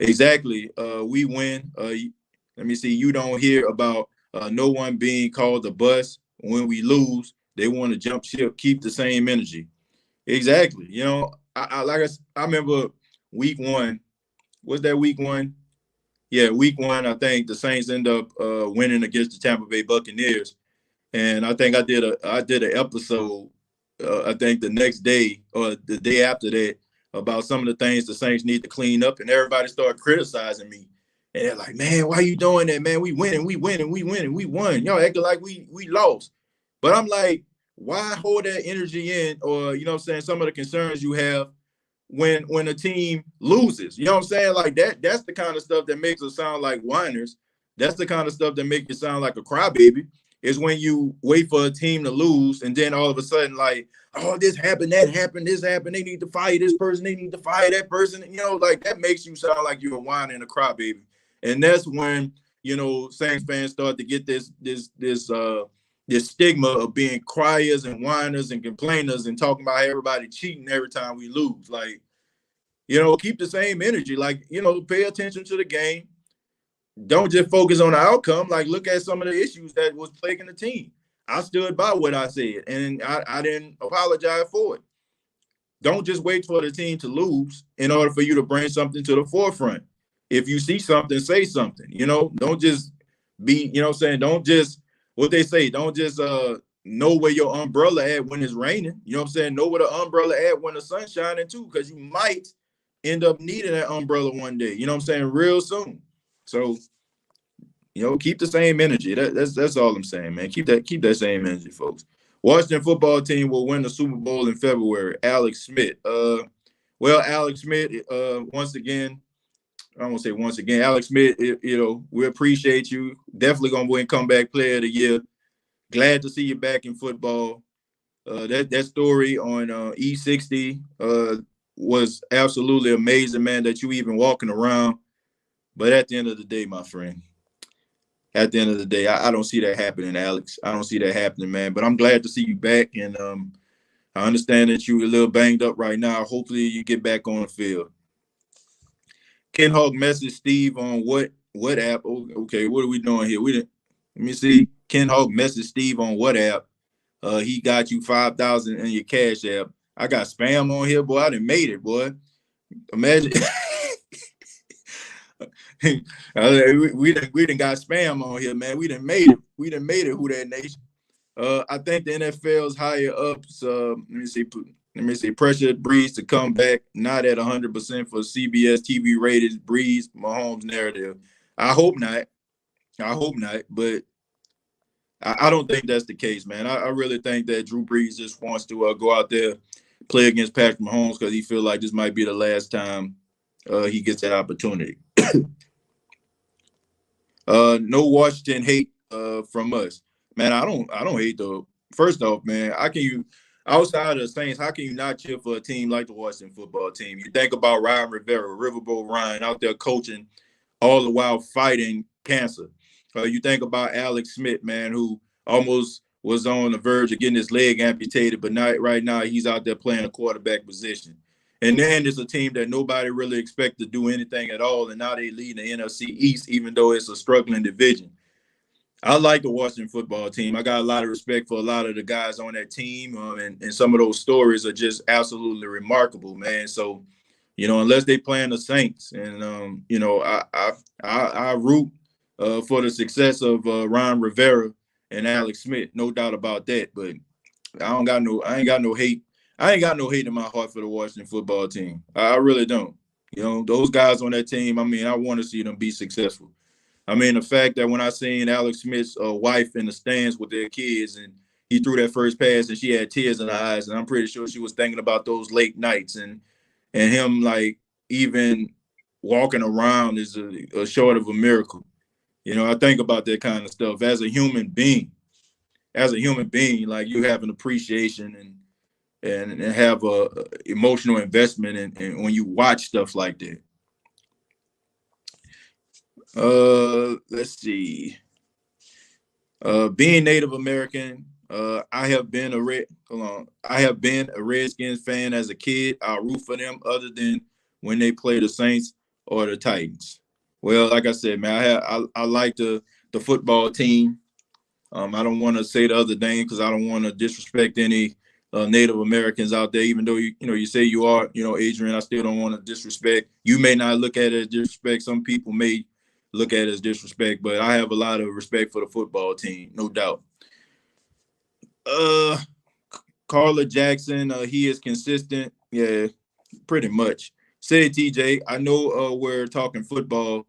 Exactly. We win. Let me see. You don't hear about no one being called a bust. When we lose, they want to jump ship, keep the same energy. Exactly. I remember week 1. Was that week 1? Yeah, week 1. I think the Saints end up winning against the Tampa Bay Buccaneers, and I think I did an episode. I think the next day or the day after that about some of the things the Saints need to clean up, and everybody started criticizing me. And they're like, man, why you doing that, man? We won. Y'all acting like we lost. But I'm like, why hold that energy in? Or, some of the concerns you have when a team loses. You know what I'm saying? Like that's the kind of stuff that makes us sound like whiners. That's the kind of stuff that makes you sound like a crybaby. Is when you wait for a team to lose and then all of a sudden, like, oh, this happened, that happened, this happened. They need to fire this person. They need to fire that person. Like that makes you sound like you're a whine and a crybaby. And that's when, Saints fans start to get this this stigma of being criers and whiners and complainers and talking about everybody cheating every time we lose. Like, keep the same energy. Like, pay attention to the game. Don't just focus on the outcome. Like, look at some of the issues that was plaguing the team. I stood by what I said, and I didn't apologize for it. Don't just wait for the team to lose in order for you to bring something to the forefront. If you see something, say something. Don't just be, don't just, what they say, don't just know where your umbrella at when it's raining. Know where the umbrella at when the sun's shining too, because you might end up needing that umbrella one day, real soon. So, keep the same energy. That's all I'm saying, man. Keep that same energy, folks. Washington football team will win the Super Bowl in February. Alex Smith. Alex Smith, once again, I don't want to say once again, Alex Smith, we appreciate you. Definitely going to win comeback player of the year. Glad to see you back in football. That story on E60 was absolutely amazing, man, that you even walking around. But at the end of the day, my friend, I don't see that happening, Alex. I don't see that happening, man. But I'm glad to see you back. And I understand that you're a little banged up right now. Hopefully you get back on the field. Ken Hawk messaged Steve on what app? Okay, what are we doing here? Let me see. Ken Hawk messaged Steve on what app? He got you 5,000 in your cash app. I got spam on here, boy. I done made it, boy. Imagine. we done got spam on here, man. We done made it. Who that nation? I think the NFL's higher ups. Let me see. Pressure Brees to come back, not at 100% for CBS TV rated Brees Mahomes narrative. I hope not. But I don't think that's the case, man. I really think that Drew Brees just wants to go out there, play against Patrick Mahomes because he feels like this might be the last time he gets that opportunity. No Washington hate from us, man. I don't hate though. First off, man, outside of the Saints, how can you not cheer for a team like the Washington football team? You think about Ryan Rivera, Riverboat Ryan, out there coaching, all the while fighting cancer. You think about Alex Smith, man, who almost was on the verge of getting his leg amputated, but not right now. He's out there playing a quarterback position. And then there's a team that nobody really expects to do anything at all, and now they lead the NFC East, even though it's a struggling division. I like the Washington football team. I got a lot of respect for a lot of the guys on that team, and some of those stories are just absolutely remarkable, man. So, unless they playing the Saints, and I root for the success of Ron Rivera and Alex Smith, no doubt about that. But I ain't got no hate. I ain't got no hate in my heart for the Washington football team. I really don't. Those guys on that team, I want to see them be successful. The fact that when I seen Alex Smith's wife in the stands with their kids and he threw that first pass and she had tears in her eyes, and I'm pretty sure she was thinking about those late nights and him like even walking around is a short of a miracle. I think about that kind of stuff as a human being. Like you have an appreciation and have a emotional investment in when you watch stuff like that. Let's see. Being Native American, I have been a Redskins fan as a kid. I root for them other than when they play the Saints or the Titans. Well, like I said, man, I like the football team. I don't want to say the other name because I don't want to disrespect any Native Americans out there. Even though you say you are, Adrian, I still don't want to disrespect. You may not look at it as disrespect. Some people may look at it as disrespect, but I have a lot of respect for the football team, no doubt. Carla Jackson, he is consistent. Yeah, pretty much. Say TJ, I know we're talking football,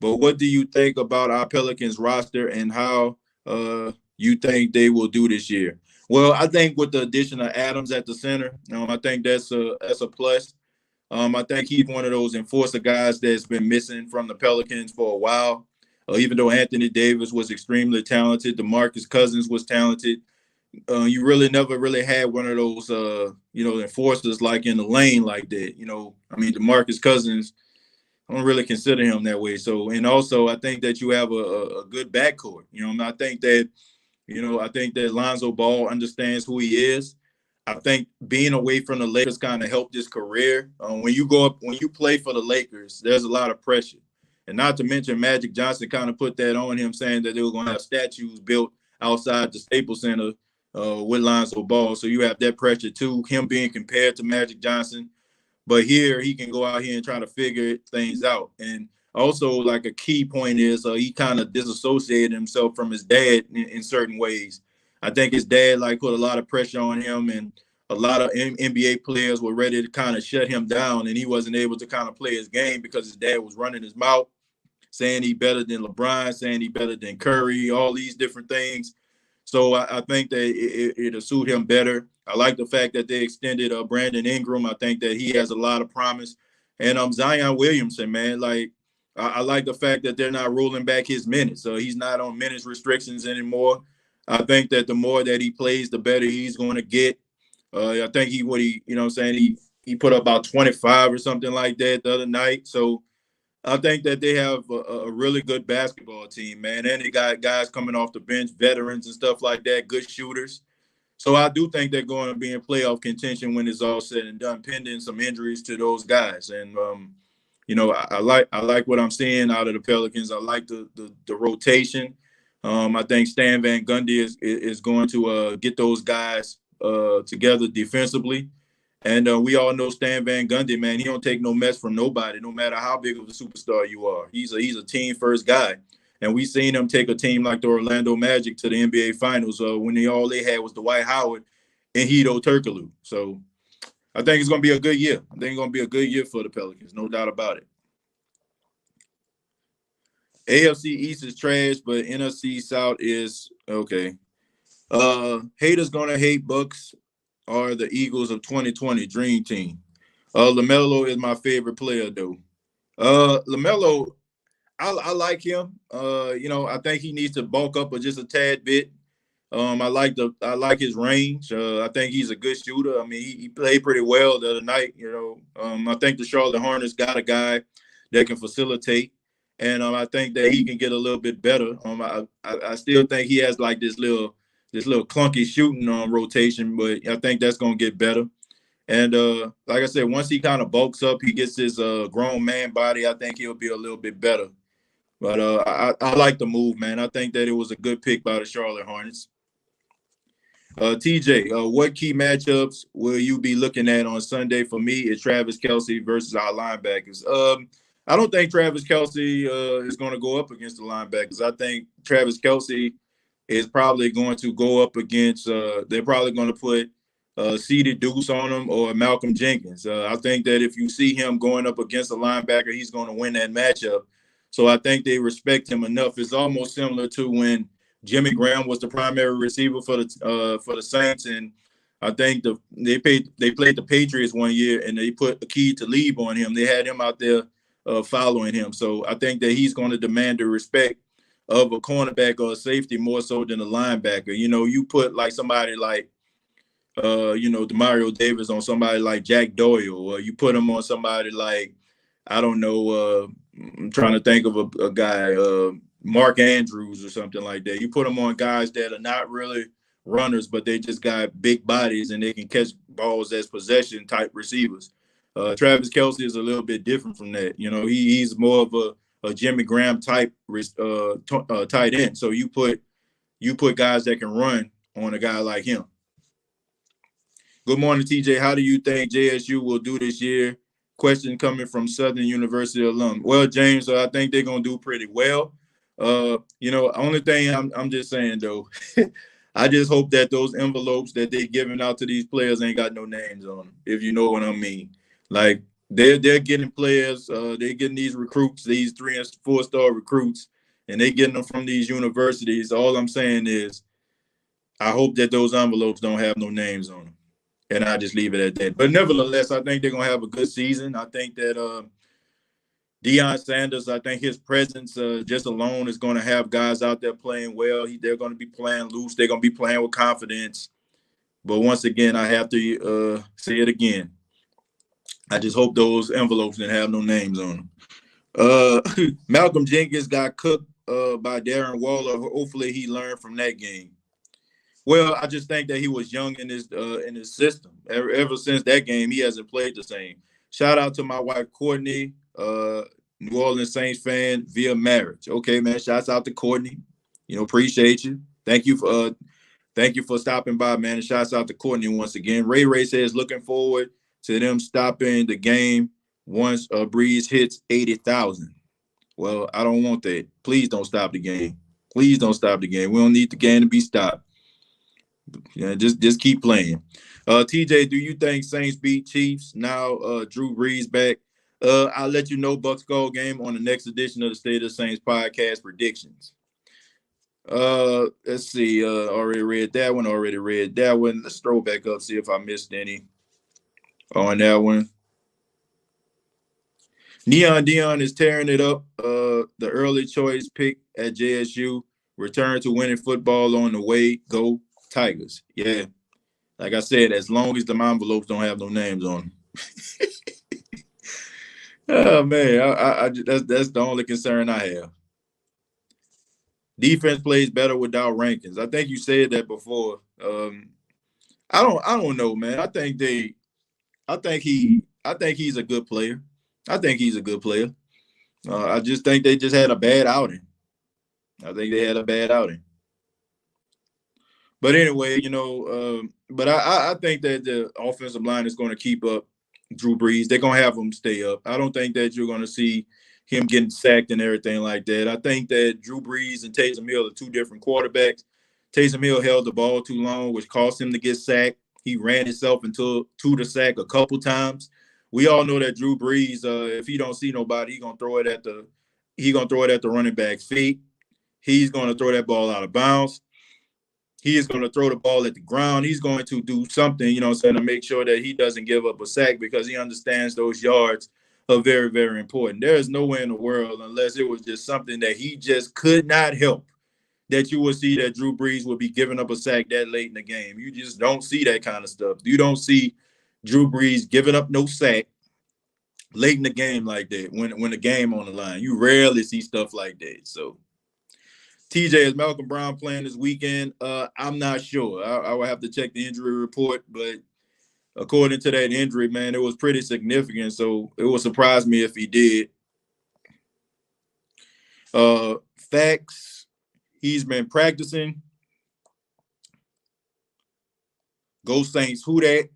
but what do you think about our Pelicans roster and how you think they will do this year? Well, I think with the addition of Adams at the center, I think that's a plus. I think he's one of those enforcer guys that's been missing from the Pelicans for a while. Even though Anthony Davis was extremely talented, DeMarcus Cousins was talented. You really never really had one of those, enforcers like in the lane like that. DeMarcus Cousins, I don't really consider him that way. So, and also I think that you have a good backcourt. I think that I think that Lonzo Ball understands who he is. I think being away from the Lakers kind of helped his career. When you play for the Lakers, there's a lot of pressure. And not to mention Magic Johnson kind of put that on him, saying that they were going to have statues built outside the Staples Center with Lonzo Ball. So you have that pressure too, him being compared to Magic Johnson. But here he can go out here and try to figure things out. And also, like a key point is he kind of disassociated himself from his dad in certain ways. I think his dad put a lot of pressure on him, and a lot of NBA players were ready to kind of shut him down, and he wasn't able to kind of play his game because his dad was running his mouth, saying he better than LeBron, saying he better than Curry, all these different things. So I think that it'll suit him better. I like the fact that they extended Brandon Ingram. I think that he has a lot of promise. And Zion Williamson, man, I like the fact that they're not rolling back his minutes. So he's not on minutes restrictions anymore. I think that the more that he plays, the better he's going to get. I think he put up about 25 or something like that the other night. So I think that they have a really good basketball team, man. And they got guys coming off the bench, veterans and stuff like that, good shooters. So I do think they're going to be in playoff contention when it's all said and done, pending some injuries to those guys. And I like what I'm seeing out of the Pelicans. I like the rotation. I think Stan Van Gundy is going to get those guys together defensively. And we all know Stan Van Gundy, man. He don't take no mess from nobody, no matter how big of a superstar you are. He's a team first guy. And we seen him take a team like the Orlando Magic to the NBA Finals when all they had was Dwight Howard and Hedo Turkoglu. So I think it's going to be a good year. I think it's going to be a good year for the Pelicans, no doubt about it. AFC East is trash, but NFC South is okay. Haters going to hate Bucks are the Eagles of 2020 Dream Team. LaMelo is my favorite player, though. LaMelo, I like him. I think he needs to bulk up just a tad bit. I like his range. I think he's a good shooter. I mean, he played pretty well the other night. I think the Charlotte Hornets got a guy that can facilitate, and I think that he can get a little bit better. I still think he has this little clunky shooting rotation, but I think that's gonna get better. And like I said, once he kind of bulks up, he gets his grown man body. I think he'll be a little bit better. But I like the move, man. I think that it was a good pick by the Charlotte Hornets. TJ, what key matchups will you be looking at on Sunday? For me, it's Travis Kelce versus our linebackers. I don't think Travis Kelce is going to go up against the linebackers. I think Travis Kelce is probably going to go up against they're probably going to put Ceedee Deuce on him or Malcolm Jenkins. I think that if you see him going up against a linebacker, he's going to win that matchup. So I think they respect him enough. It's almost similar to when Jimmy Graham was the primary receiver for the Saints, and I think they played the Patriots one year, and they put Aqib Talib on him. They had him out there following him. So I think that he's going to demand the respect of a cornerback or a safety more so than a linebacker. You put somebody like Demario Davis on somebody like Jack Doyle, or you put him on somebody like, I don't know, I'm trying to think of a guy, Mark Andrews or something like that. You put them on guys that are not really runners, but they just got big bodies and they can catch balls as possession type receivers. Travis Kelce is a little bit different from that. He's more of a Jimmy Graham type tight end. So you put guys that can run on a guy like him. Good morning, TJ. How do you think JSU will do this year? Question coming from Southern University alum. Well, James, I think they're gonna do pretty well. Only thing I'm just saying though, I just hope that those envelopes that they're giving out to these players ain't got no names on them, if you know what I mean. Like they're getting players, they're getting these recruits, these 3- and 4-star recruits, and they're getting them from these universities. All I'm saying is, I hope that those envelopes don't have no names on them. And I just leave it at that. But nevertheless, I think they're going to have a good season. I think that Deion Sanders, I think his presence just alone is going to have guys out there playing well. They're going to be playing loose. They're going to be playing with confidence. But once again, I have to say it again. I just hope those envelopes didn't have no names on them. Malcolm Jenkins got cooked by Darren Waller. Hopefully he learned from that game. Well, I just think that he was young in his system. Ever since that game, he hasn't played the same. Shout out to my wife Courtney, New Orleans Saints fan via marriage. Okay, man. Shouts out to Courtney. Appreciate you. Thank you for stopping by, man. And shouts out to Courtney once again. Ray says looking forward to them stopping the game once Breeze hits 80,000. Well, I don't want that. Please don't stop the game. Please don't stop the game. We don't need the game to be stopped. Yeah, just keep playing. TJ, do you think Saints beat Chiefs now? Drew Brees back. I'll let you know Bucks Gold game on the next edition of the State of the Saints podcast predictions. Let's see. Already read that one. Let's throw back up, see if I missed any on that one. Neon Dion is tearing it up. The early choice pick at JSU. Return to winning football on the way. Go Tigers. Yeah. Like I said, as long as the envelopes don't have no names on them. Oh man, I that's the only concern I have. Defense plays better without Rankins. I think you said that before. I don't know, man. I think he's a good player. I think he's a good player. I just think they just had a bad outing. But anyway, but I think that the offensive line is going to keep up Drew Brees. They're going to have him stay up. I don't think that you're going to see him getting sacked and everything like that. I think that Drew Brees and Taysom Hill are two different quarterbacks. Taysom Hill held the ball too long, which caused him to get sacked. He ran himself into the sack a couple times. We all know that Drew Brees, if he don't see nobody, he's gonna throw it at the running back's feet. He's gonna throw that ball out of bounds. He is going to throw the ball at the ground. He's going to do something, to make sure that he doesn't give up a sack because he understands those yards are very, very important. There is nowhere in the world, unless it was just something that he just could not help, that you would see that Drew Brees would be giving up a sack that late in the game. You just don't see that kind of stuff. You don't see Drew Brees giving up no sack late in the game like that when the game on the line. You rarely see stuff like that. So, TJ, is Malcolm Brown playing this weekend? I'm not sure. I will have to check the injury report, but according to that injury, man, it was pretty significant. So it would surprise me if he did. Facts, he's been practicing. Go Saints, who that?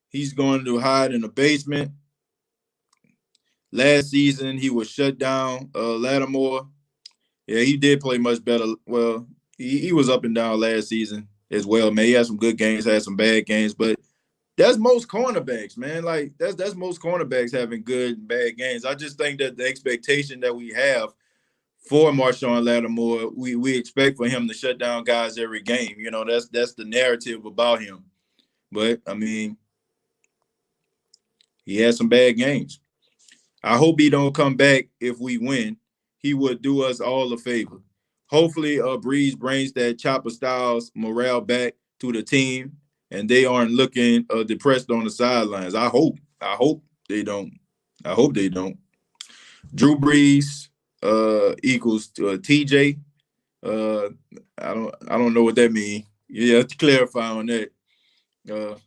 He's going to hide in the basement. Last season, he was shut down. Lattimore. Yeah, he did play much better. Well, he was up and down last season as well, man. He had some good games, had some bad games, but that's most cornerbacks, man. Like that's most cornerbacks having good and bad games. I just think that the expectation that we have for Marshawn Lattimore, we expect for him to shut down guys every game. That's the narrative about him. But I mean, he had some bad games. I hope he don't come back if we win. He would do us all a favor. Hopefully, Breeze brings that Chopper Styles morale back to the team, and they aren't looking depressed on the sidelines. I hope they don't. Drew Brees equals TJ. I don't know what that means. You have to clarify on that.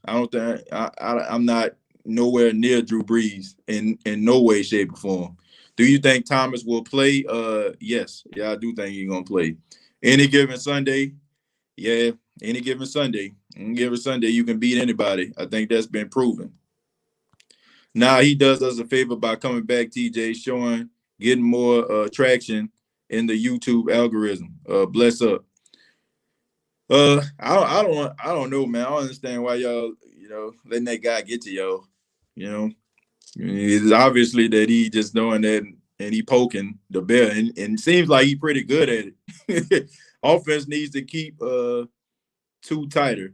I don't think I'm not nowhere near Drew Brees in no way, shape, or form. Do you think Thomas will play? Yes. Yeah, I do think he's going to play. Any given Sunday? Yeah, any given Sunday. Any given Sunday, you can beat anybody. I think that's been proven. Now, he does us a favor by coming back, TJ, getting more traction in the YouTube algorithm. Bless up. I don't know, man. I don't understand why y'all, letting that guy get to y'all, It's obviously that he just doing that and he poking the bear, and it seems like he's pretty good at it. Offense needs to keep two tighter.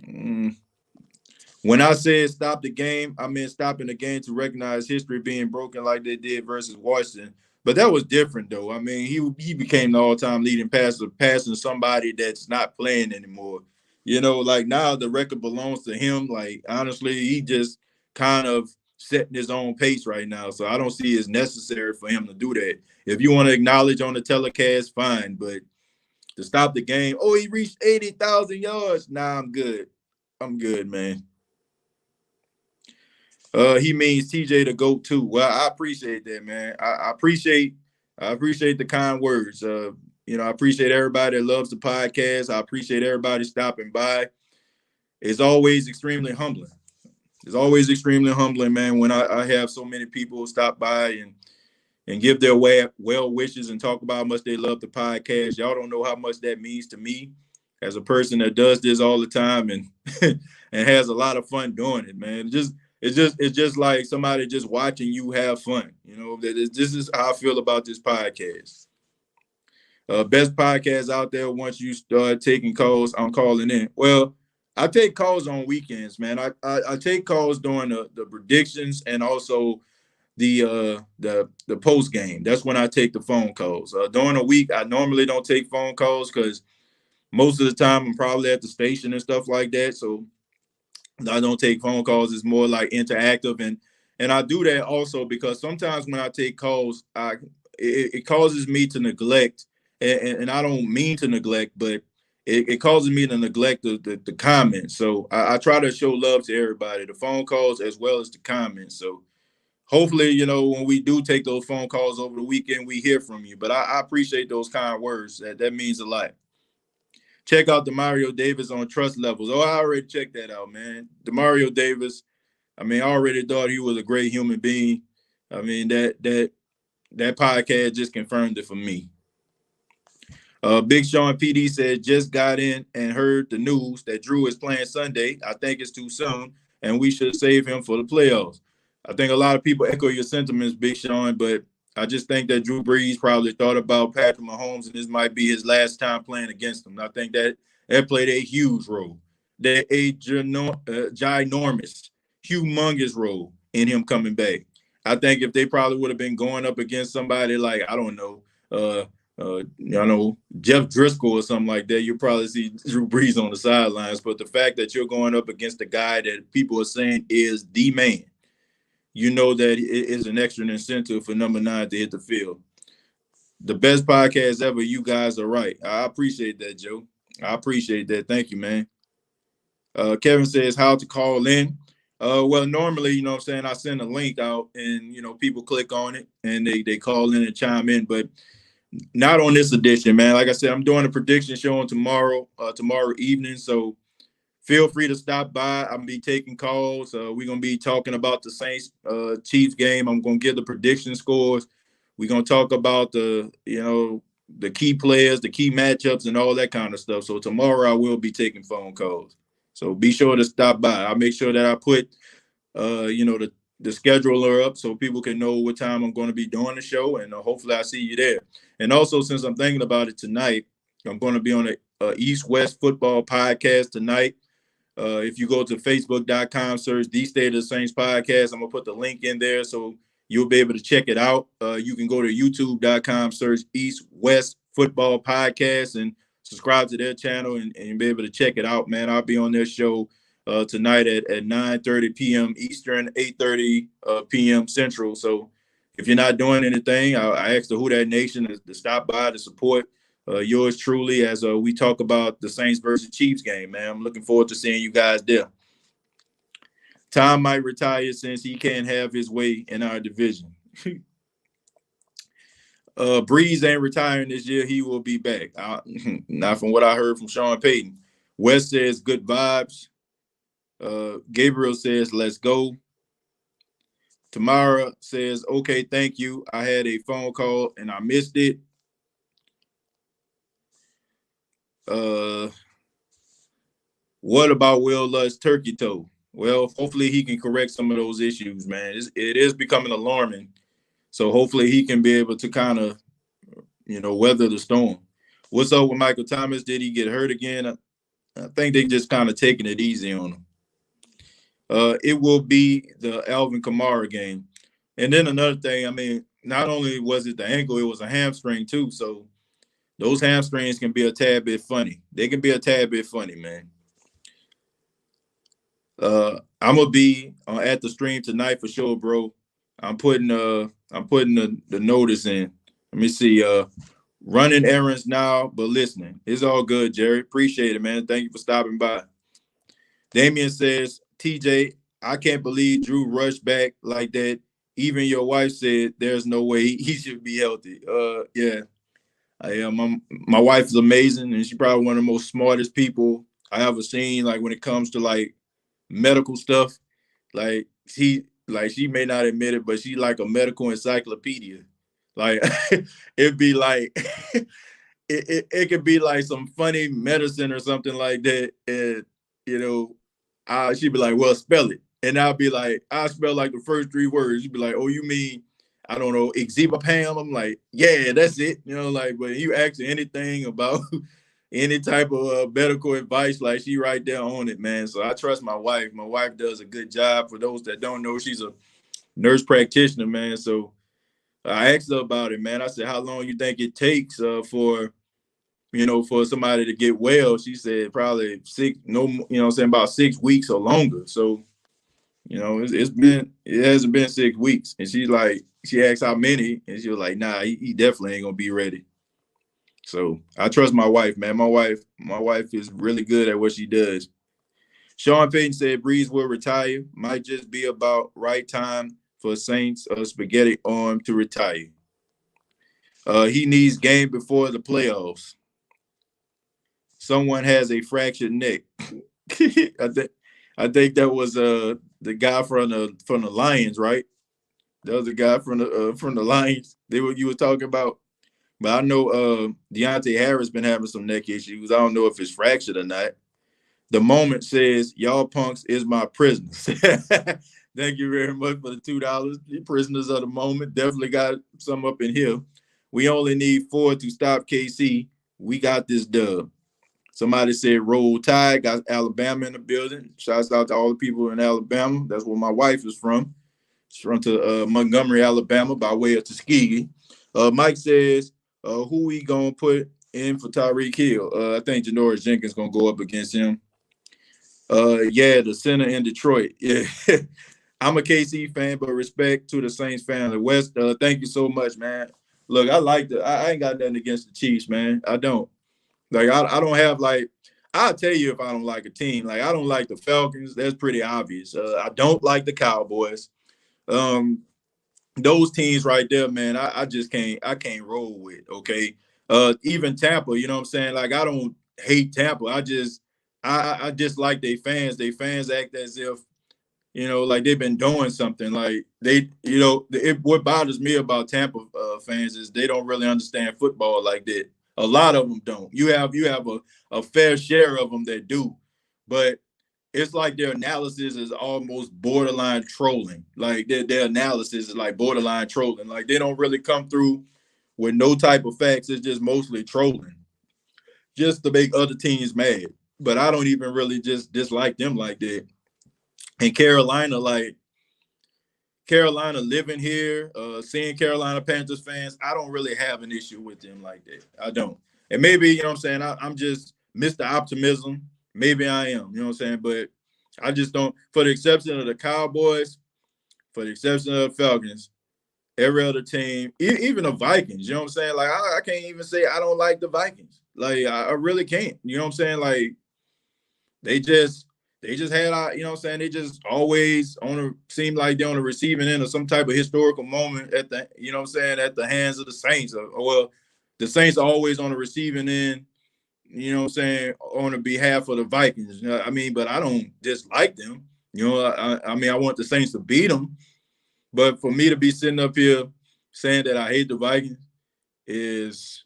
When I said stop the game, I meant stopping the game to recognize history being broken like they did versus Washington. But that was different, though. I mean, he became the all-time leading passer, passing somebody that's not playing anymore. Like now the record belongs to him. Like, honestly, he just kind of setting his own pace right now. So I don't see it's necessary for him to do that. If you want to acknowledge on the telecast, fine. But to stop the game. Oh, he reached 80,000 yards. Nah, I'm good. I'm good, man. He means TJ the GOAT too. Well, I appreciate that, man. I appreciate the kind words. I appreciate everybody that loves the podcast. I appreciate everybody stopping by. It's always extremely humbling. It's always extremely humbling, man, when I have so many people stop by and give their well wishes and talk about how much they love the podcast. Y'all don't know how much that means to me as a person that does this all the time and and has a lot of fun doing it, man. It's just like somebody just watching you have fun. This is how I feel about this podcast. Best podcast out there. Once you start taking calls, I'm calling in. Well, I take calls on weekends, man. I take calls during the predictions and also the post game. That's when I take the phone calls. During the week, I normally don't take phone calls because most of the time I'm probably at the station and stuff like that. So I don't take phone calls. It's more like interactive, and I do that also because sometimes when I take calls, it causes me to neglect, and I don't mean to neglect, but it causes me to neglect the comments. So I try to show love to everybody, the phone calls as well as the comments. So hopefully, when we do take those phone calls over the weekend, we hear from you. But I appreciate those kind words. That means a lot. Check out Demario Davis on Trust Levels. Oh, I already checked that out, man. Demario Davis, I already thought he was a great human being. That podcast just confirmed it for me. Big Sean PD said, just got in and heard the news that Drew is playing Sunday. I think it's too soon, and we should save him for the playoffs. I think a lot of people echo your sentiments, Big Sean, but I just think that Drew Brees probably thought about Patrick Mahomes, and this might be his last time playing against him. I think that played a huge role. That a ginormous, humongous role in him coming back. I think if they probably would have been going up against somebody like, I don't know, Jeff Driscoll or something like that, you'll probably see Drew Brees on the sidelines. But the fact that you're going up against a guy that people are saying is the man, that it is an extra incentive for number 9 to hit the field. The best podcast ever. You guys are right. I appreciate that, Joe. I appreciate that. Thank you, man. Kevin says how to call in. Well, normally, I send a link out and, people click on it and they call in and chime in, but not on this edition, man. Like I said, I'm doing a prediction show on tomorrow evening. So feel free to stop by. I'm going to be taking calls. We're going to be talking about the Saints Chiefs game. I'm going to give the prediction scores. We're going to talk about the key players, the key matchups, and all that kind of stuff. So tomorrow I will be taking phone calls. So be sure to stop by. I'll make sure that I put, the scheduler up so people can know what time I'm going to be doing the show, and hopefully I see you there. And also, since I'm thinking about it tonight, I'm going to be on a East-West football podcast tonight. If you go to facebook.com, search The State of the Saints podcast, I'm going to put the link in there so you'll be able to check it out. You can go to youtube.com, search East-West football podcast, and subscribe to their channel and be able to check it out, man. I'll be on their show tonight at 9:30 p.m. Eastern, 8:30 p.m. Central. So if you're not doing anything, I ask the Who Dat Nation to stop by to support yours truly as we talk about the Saints versus Chiefs game, man. I'm looking forward to seeing you guys there. Tom might retire since he can't have his way in our division. Breeze ain't retiring this year. He will be back. Not from what I heard from Sean Payton. West says good vibes. Gabriel says, let's go. Tamara says, okay, thank you. I had a phone call and I missed it. What about Will Lutz turkey toe? Well, hopefully he can correct some of those issues, man. It is becoming alarming. So hopefully he can be able to kind of, weather the storm. What's up with Michael Thomas? Did he get hurt again? I think they just kind of taking it easy on him. It will be the Alvin Kamara game. And then another thing, not only was it the ankle, it was a hamstring too. So those hamstrings can be a tad bit funny. They can be a tad bit funny, man. I'm gonna be at the stream tonight for sure, bro. I'm putting the notice in. Let me see. Running errands now, but listening. It's all good, Jerry. Appreciate it, man. Thank you for stopping by. Damian says, TJ, I can't believe Drew rushed back like that. Even your wife said there's no way he should be healthy. Yeah. I am. My wife is amazing, and she's probably one of the most smartest people I ever seen. Like when it comes to like medical stuff, she may not admit it, but she like a medical encyclopedia. Like it'd be like it could be like some funny medicine or something like that, and you know, she'd be like, "Well, spell it," and I'll be like, "I spell like the first three words." She'd be like, "Oh, you mean?" I don't know, Exibapam. I'm like, yeah, that's it. You know, like, but you ask her anything about any type of medical advice, like she right there on it, man. So I trust my wife. My wife does a good job. For those that don't know, she's a nurse practitioner, man. So I asked her about it, man. I said, how long you think it takes for somebody to get well? She said probably about 6 weeks or longer. So, it hasn't been 6 weeks. And she asked how many, and she was like, nah, he definitely ain't gonna be ready. So I trust my wife, man. My wife is really good at what she does. Sean Payton said Brees will retire. Might just be about right time for Saints spaghetti arm to retire. He needs game before the playoffs. Someone has a fractured neck. I think that was the guy from the Lions, right? That was the guy from the Lions. You were talking about. But I know Deontay Harris been having some neck issues. I don't know if it's fractured or not. The Moment says, y'all punks is my prisoners. Thank you very much for the $2. The prisoners of the moment. Definitely got some up in here. We only need 4 to stop KC. We got this dub. Somebody said roll tide. Got Alabama in the building. Shouts out to all the people in Alabama. That's where my wife is from. She's from Montgomery, Alabama, by way of Tuskegee. Mike says, who we going to put in for Tyreek Hill? I think Janoris Jenkins going to go up against him. The center in Detroit. Yeah. I'm a KC fan, but respect to the Saints family. West, thank you so much, man. Look, I ain't got nothing against the Chiefs, man. I don't. Like, I don't have, like, I'll tell you if I don't like a team. Like, I don't like the Falcons. That's pretty obvious. I don't like the Cowboys. Those teams right there, man, I just can't roll with, okay? Even Tampa, you know what I'm saying? Like, I don't hate Tampa. I just like their fans. Their fans act as if, like they've been doing something. Like what bothers me about Tampa fans is they don't really understand football like that. A lot of them don't. You have a fair share of them that do, but it's like their analysis is almost borderline trolling. Like their analysis is like borderline trolling. Like they don't really come through with no type of facts. It's just mostly trolling, just to make other teams mad. But I don't even really just dislike them like that. And Carolina living here, seeing Carolina Panthers fans, I don't really have an issue with them like that. I don't. And maybe, you know what I'm saying, I'm just Mr. Optimism. Maybe I am, you know what I'm saying? But I just don't, for the exception of the Cowboys, for the exception of the Falcons, every other team, even the Vikings, you know what I'm saying? Like, I can't even say I don't like the Vikings. Like, I really can't. You know what I'm saying? Like, they just had, you know what I'm saying? They just always seem like they're on the receiving end of some type of historical moment at the, you know what I'm saying, at the hands of the Saints. Well, the Saints are always on the receiving end, you know what I'm saying, on the behalf of the Vikings. I mean, but I don't dislike them. You know, I mean, I want the Saints to beat them. But for me to be sitting up here saying that I hate the Vikings is,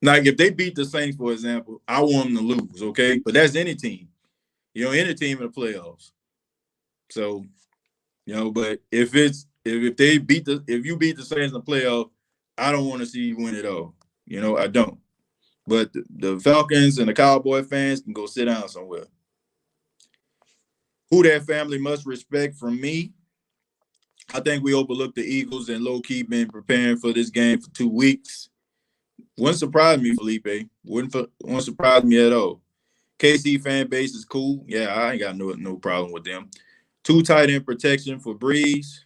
like if they beat the Saints, for example, I want them to lose, okay? But that's any team. Any team in the playoffs. So, but if you beat the Saints in the playoff, I don't want to see you win it all. I don't. But the Falcons and the Cowboy fans can go sit down somewhere. Who that family must respect from me. I think we overlooked the Eagles and low-key been preparing for this game for 2 weeks. Wouldn't surprise me, Felipe. Wouldn't surprise me at all. KC fan base is cool. Yeah, I ain't got no problem with them. 2 tight end protection for Brees.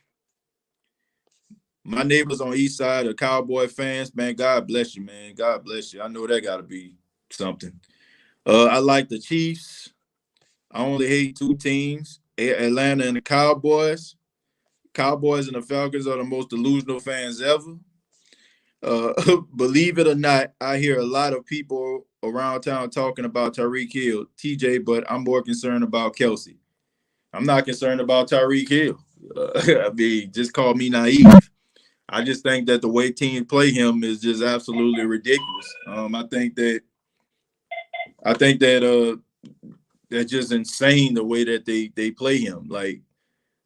My neighbors on East Side are Cowboy fans. Man, God bless you, man. God bless you. I know that got to be something. I like the Chiefs. I only hate two teams, Atlanta and the Cowboys. Cowboys and the Falcons are the most delusional fans ever. Believe it or not, I hear a lot of people around town talking about Tyreek Hill, TJ, but I'm more concerned about Kelsey. I'm not concerned about Tyreek Hill. I mean, just call me naive. I just think that the way teams play him is just absolutely ridiculous. I think that that's just insane the way that they play him. Like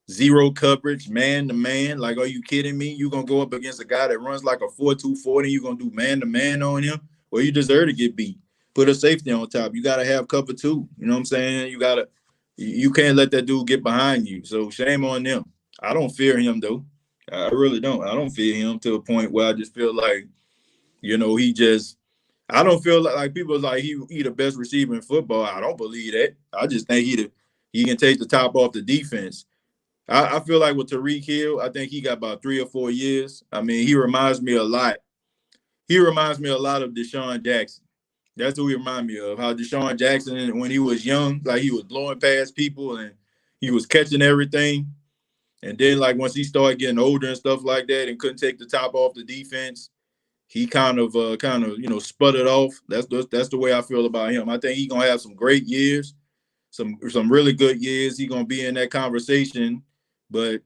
zero coverage, man to man. Like, are you kidding me? You gonna go up against a guy that runs like a 4.2 40, you gonna do man to man on him? Well, you deserve to get beat. Put a safety on top. You gotta have cover too. You know what I'm saying? You can't let that dude get behind you. So shame on them. I don't fear him though. I really don't. I don't fear him to a point where I just feel like, he just. I don't feel like people are like he the best receiver in football. I don't believe that. I just think he can take the top off the defense. I feel like with Tyreek Hill, I think he got about 3 or 4 years. I mean, he reminds me a lot. He reminds me a lot of Deshaun Jackson. That's who he reminds me of. How Deshaun Jackson, when he was young, like he was blowing past people and he was catching everything. And then, like once he started getting older and stuff like that, and couldn't take the top off the defense, he kind of sputtered off. That's the way I feel about him. I think he's gonna have some great years, some really good years. He's gonna be in that conversation, but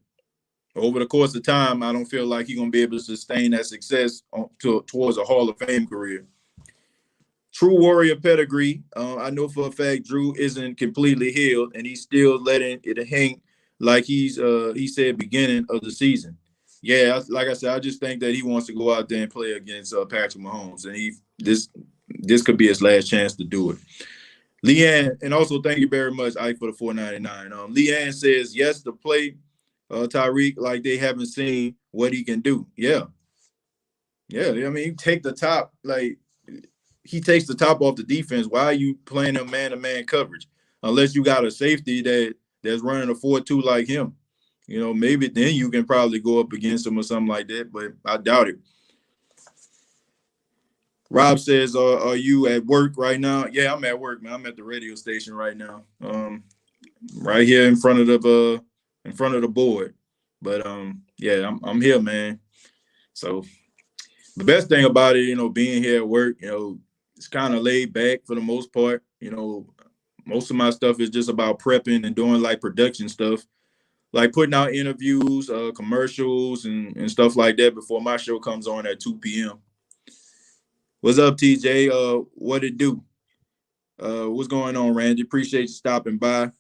over the course of time, I don't feel like he's gonna be able to sustain that success towards a Hall of Fame career. True Warrior pedigree. I know for a fact Drew isn't completely healed, and he's still letting it hang like he said beginning of the season. Yeah, like I said, I just think that he wants to go out there and play against Patrick Mahomes, and this could be his last chance to do it. Leanne, and also thank you very much, Ike, for the $4.99. Leanne says yes to play Tyreek like they haven't seen what he can do. Yeah. I mean, he takes the top off the defense. Why are you playing him man-to-man coverage? Unless you got a safety that's running a 4.2 like him. Maybe then you can probably go up against him or something like that, but I doubt it. Rob says, are you at work right now? Yeah, I'm at work, man. I'm at the radio station right now. Right here in front of the board. But yeah, I'm here, man. So the best thing about it, being here at work, it's kind of laid back for the most part. Most of my stuff is just about prepping and doing like production stuff, like putting out interviews, commercials, and stuff like that before my show comes on at 2 p.m. What's up, TJ? What it do? What's going on, Randy? Appreciate you stopping by.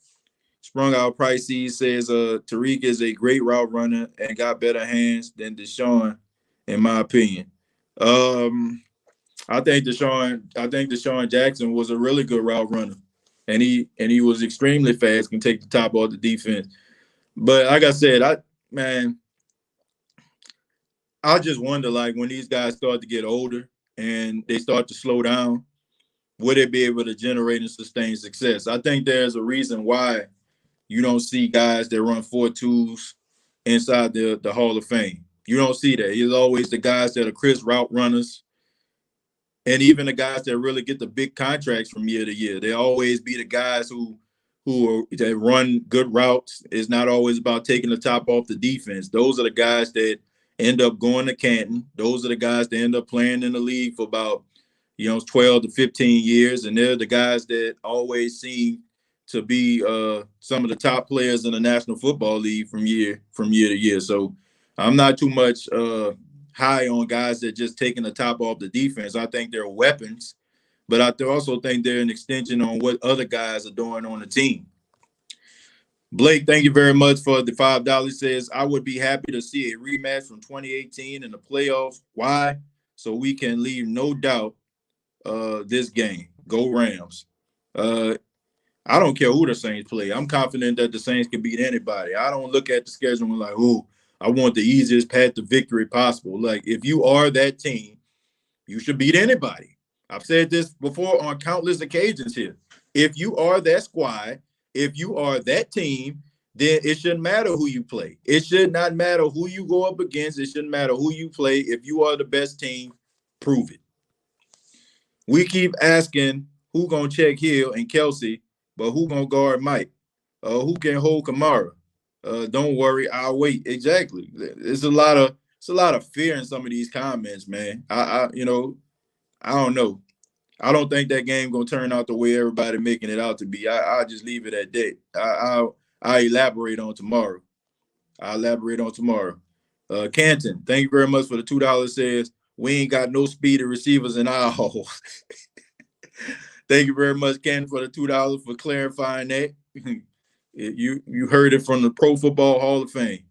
Sprung Out Pricey says Tariq is a great route runner and got better hands than Deshaun, in my opinion. I think Deshaun Jackson was a really good route runner, and he was extremely fast, can take the top off the defense. But like I said, I just wonder, like, when these guys start to get older and they start to slow down, would they be able to generate and sustain success? I think there's a reason why you don't see guys that run 4.2s inside the Hall of Fame. You don't see that. It's always the guys that are crisp route runners, and even the guys that really get the big contracts from year to year. They always be the guys that run good routes. It's not always about taking the top off the defense. Those are the guys that end up going to Canton. Those are the guys that end up playing in the league for about 12 to 15 years, and they're the guys that always seem to be some of the top players in the National Football League from year to year. So I'm not too much high on guys that just taking the top off the defense. I think they're weapons, but I also think they're an extension on what other guys are doing on the team. Blake, thank you very much for the $5. Says, I would be happy to see a rematch from 2018 in the playoffs. Why? So we can leave no doubt this game. Go Rams. I don't care who the Saints play. I'm confident that the Saints can beat anybody. I don't look at the schedule and like, I want the easiest path to victory possible. Like, if you are that team, you should beat anybody. I've said this before on countless occasions here. If you are that squad, if you are that team, then it shouldn't matter who you play. It should not matter who you go up against. It shouldn't matter who you play. If you are the best team, prove it. We keep asking who gonna check Hill and Kelsey, but who gonna guard Mike? Who can hold Kamara? Don't worry, I'll wait. Exactly. It's a lot of fear in some of these comments, man. I don't know. I don't think that game gonna turn out the way everybody making it out to be. I'll just leave it at that. I'll elaborate on tomorrow. Canton, thank you very much for the $2. Says we ain't got no speedy receivers in our hole. Thank you very much, Canton, for the $2 for clarifying that. You heard it from the Pro Football Hall of Fame.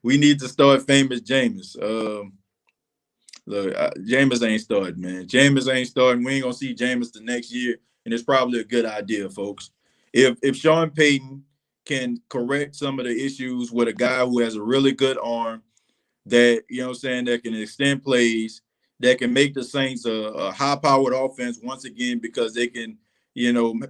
We need to start famous Jameis. Look, Jameis ain't starting, man. Jameis ain't starting. We ain't gonna see Jameis the next year, and it's probably a good idea, folks. If Sean Payton can correct some of the issues with a guy who has a really good arm, that that can extend plays, that can make the Saints a high-powered offense once again because they can,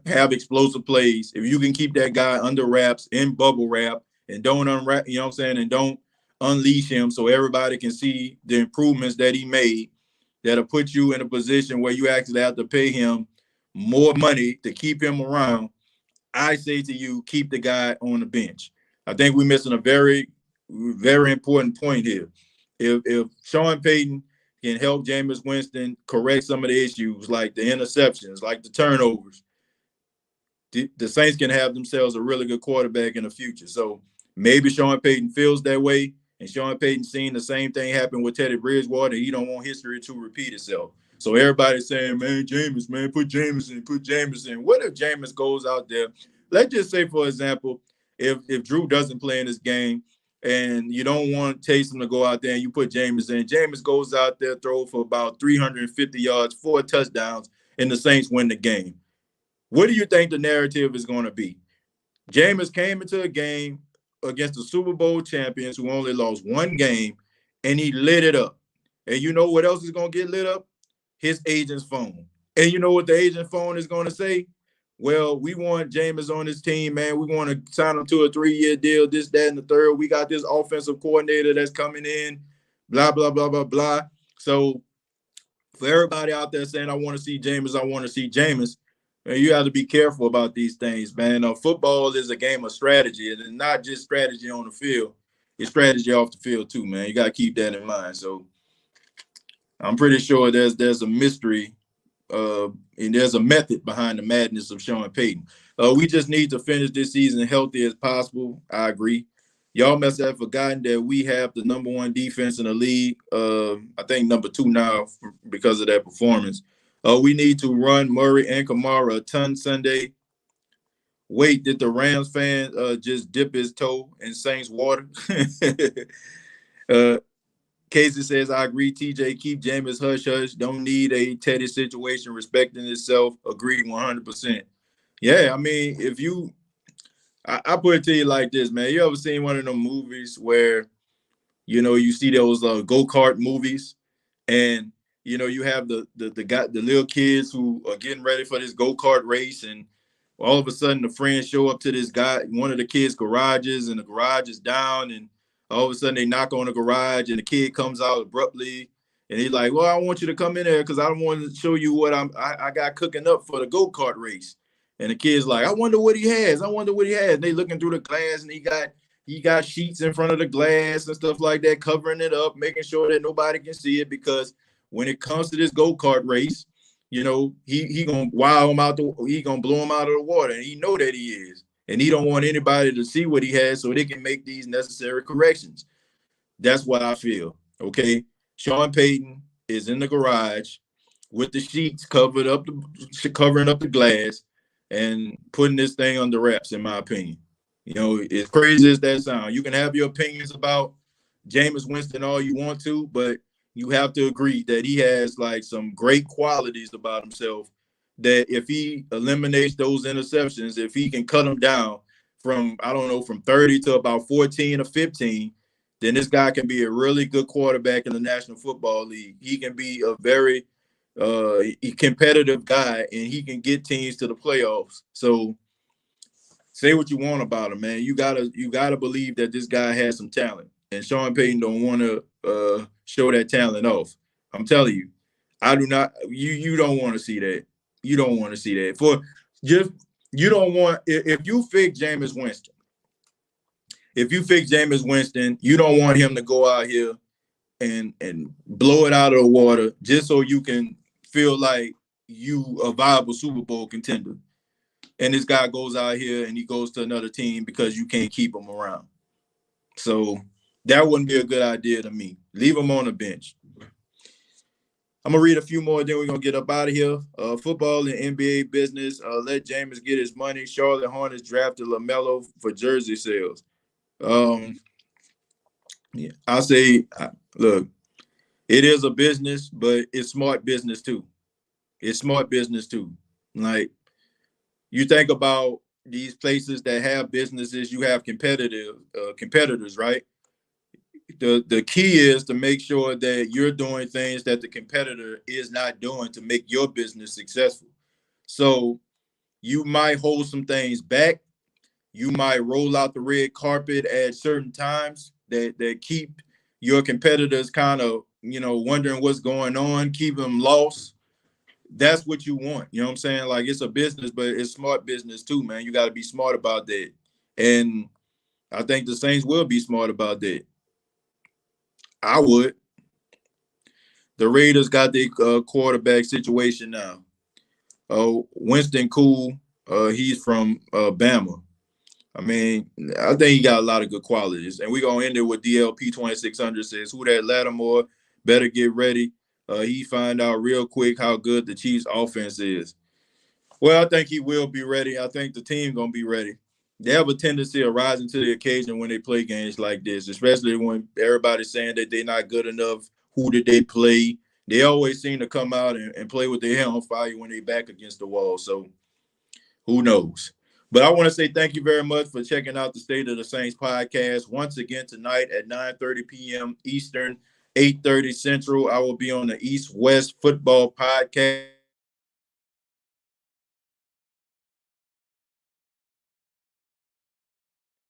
have explosive plays. If you can keep that guy under wraps, in bubble wrap, and don't unwrap, and don't unleash him so everybody can see the improvements that he made, that'll put you in a position where you actually have to pay him more money to keep him around. I say to you, keep the guy on the bench. I think we're missing a very, very important point here. If Sean Payton can help Jameis Winston correct some of the issues, like the interceptions, like the turnovers, the Saints can have themselves a really good quarterback in the future. So maybe Sean Payton feels that way, and Sean Payton seen the same thing happen with Teddy Bridgewater. He don't want history to repeat itself. So everybody's saying, man, Jameis, man, put Jameis in. What if Jameis goes out there? Let's just say, for example, if Drew doesn't play in this game and you don't want Taysom to go out there and you put Jameis in, Jameis goes out there, throw for about 350 yards, 4 touchdowns, and the Saints win the game. What do you think the narrative is going to be? Jameis came into a game against the Super Bowl champions who only lost one game, and he lit it up. And you know what else is going to get lit up? His agent's phone. And you know what the agent's phone is going to say? Well, we want Jameis on this team, man. We want to sign him to a 3-year deal, this, that, and the third. We got this offensive coordinator that's coming in, blah, blah, blah, blah, blah. So for everybody out there saying, I want to see Jameis, man, you have to be careful about these things, man. Football is a game of strategy, and it's not just strategy on the field. It's strategy off the field too, man. You got to keep that in mind. So I'm pretty sure there's a mystery and there's a method behind the madness of Sean Payton. We just need to finish this season healthy as possible. I agree. Y'all must have forgotten that we have the number 1 defense in the league. I think number 2 now because of that performance. We need to run Murray and Kamara a ton Sunday. Wait, did the Rams fan just dip his toe in Saints water? Casey says, I agree, TJ, keep Jameis hush-hush. Don't need a Teddy situation, respecting itself. Agreed 100%. Yeah, I mean, I put it to you like this, man. You ever seen one of them movies where, you see those go-kart movies and, you have the little kids who are getting ready for this go-kart race, and all of a sudden the friends show up to this guy, one of the kids' garages, and the garage is down, and all of a sudden they knock on the garage and the kid comes out abruptly and he's like, well, I want you to come in there because I don't want to show you what I got cooking up for the go-kart race. And the kid's like, I wonder what he has. And they looking through the glass and he got sheets in front of the glass and stuff like that, covering it up, making sure that nobody can see it, because when it comes to this go-kart race, he gonna wow him out, he gonna blow him out of the water, and he know that he is. And he don't want anybody to see what he has so they can make these necessary corrections. That's what I feel, okay? Sean Payton is in the garage with the sheets covering up the glass and putting this thing under wraps, in my opinion. As crazy as that sounds, you can have your opinions about Jameis Winston all you want to, but you have to agree that he has like some great qualities about himself, that if he eliminates those interceptions, if he can cut them down from 30 to about 14 or 15, then this guy can be a really good quarterback in the National Football League. He can be a very competitive guy, and he can get teams to the playoffs. So say what you want about him, man. You gotta believe that this guy has some talent, and Sean Payton don't want to show that talent off. I'm telling you, I do not. You don't want to see that. You don't want to see that. For just you don't want if you fix Jameis Winston. If you fix Jameis Winston, you don't want him to go out here and blow it out of the water just so you can feel like you a viable Super Bowl contender. And this guy goes out here and he goes to another team because you can't keep him around. So that wouldn't be a good idea to me. Leave him on the bench. I'm gonna read a few more, then we're gonna get up out of here. Football and NBA business. Let Jameis get his money. Charlotte Hornets drafted LaMelo for jersey sales. Yeah, I say, look, it is a business, but it's smart business too. It's smart business too. Like, you think about these places that have businesses, you have competitors, right? The key is to make sure that you're doing things that the competitor is not doing to make your business successful. So you might hold some things back. You might roll out the red carpet at certain times that keep your competitors kind of, wondering what's going on, keep them lost. That's what you want. You know what I'm saying? Like, it's a business, but it's smart business too, man. You got to be smart about that. And I think the Saints will be smart about that. I would. The Raiders got their quarterback situation now. Winston Cool, he's from Bama. I mean, I think he got a lot of good qualities. And we're going to end it with DLP 2600 says, who that Lattimore better get ready. He find out real quick how good the Chiefs offense is. Well, I think he will be ready. I think the team going to be ready. They have a tendency of rising to the occasion when they play games like this, especially when everybody's saying that they're not good enough. Who did they play? They always seem to come out and play with their hair on fire when they back against the wall. So who knows? But I want to say thank you very much for checking out the State of the Saints podcast. Once again, tonight at 9:30 p.m. Eastern, 8:30 Central, I will be on the East-West Football Podcast.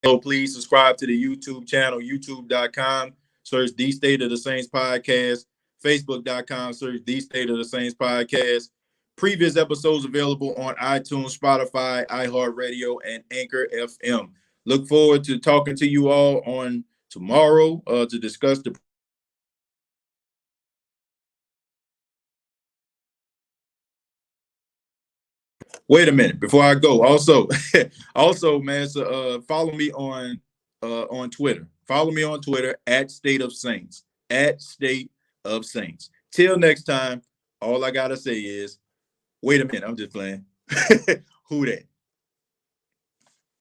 So please subscribe to the YouTube channel, youtube.com. Search The State of the Saints Podcast. Facebook.com. Search The State of the Saints Podcast. Previous episodes available on iTunes, Spotify, iHeartRadio, and Anchor FM. Look forward to talking to you all on tomorrow to discuss the. Wait a minute before I go. Also, man, so follow me on Twitter. Follow me on Twitter at State of Saints. At State of Saints. Till next time, all I gotta say is, wait a minute. I'm just playing. Who that?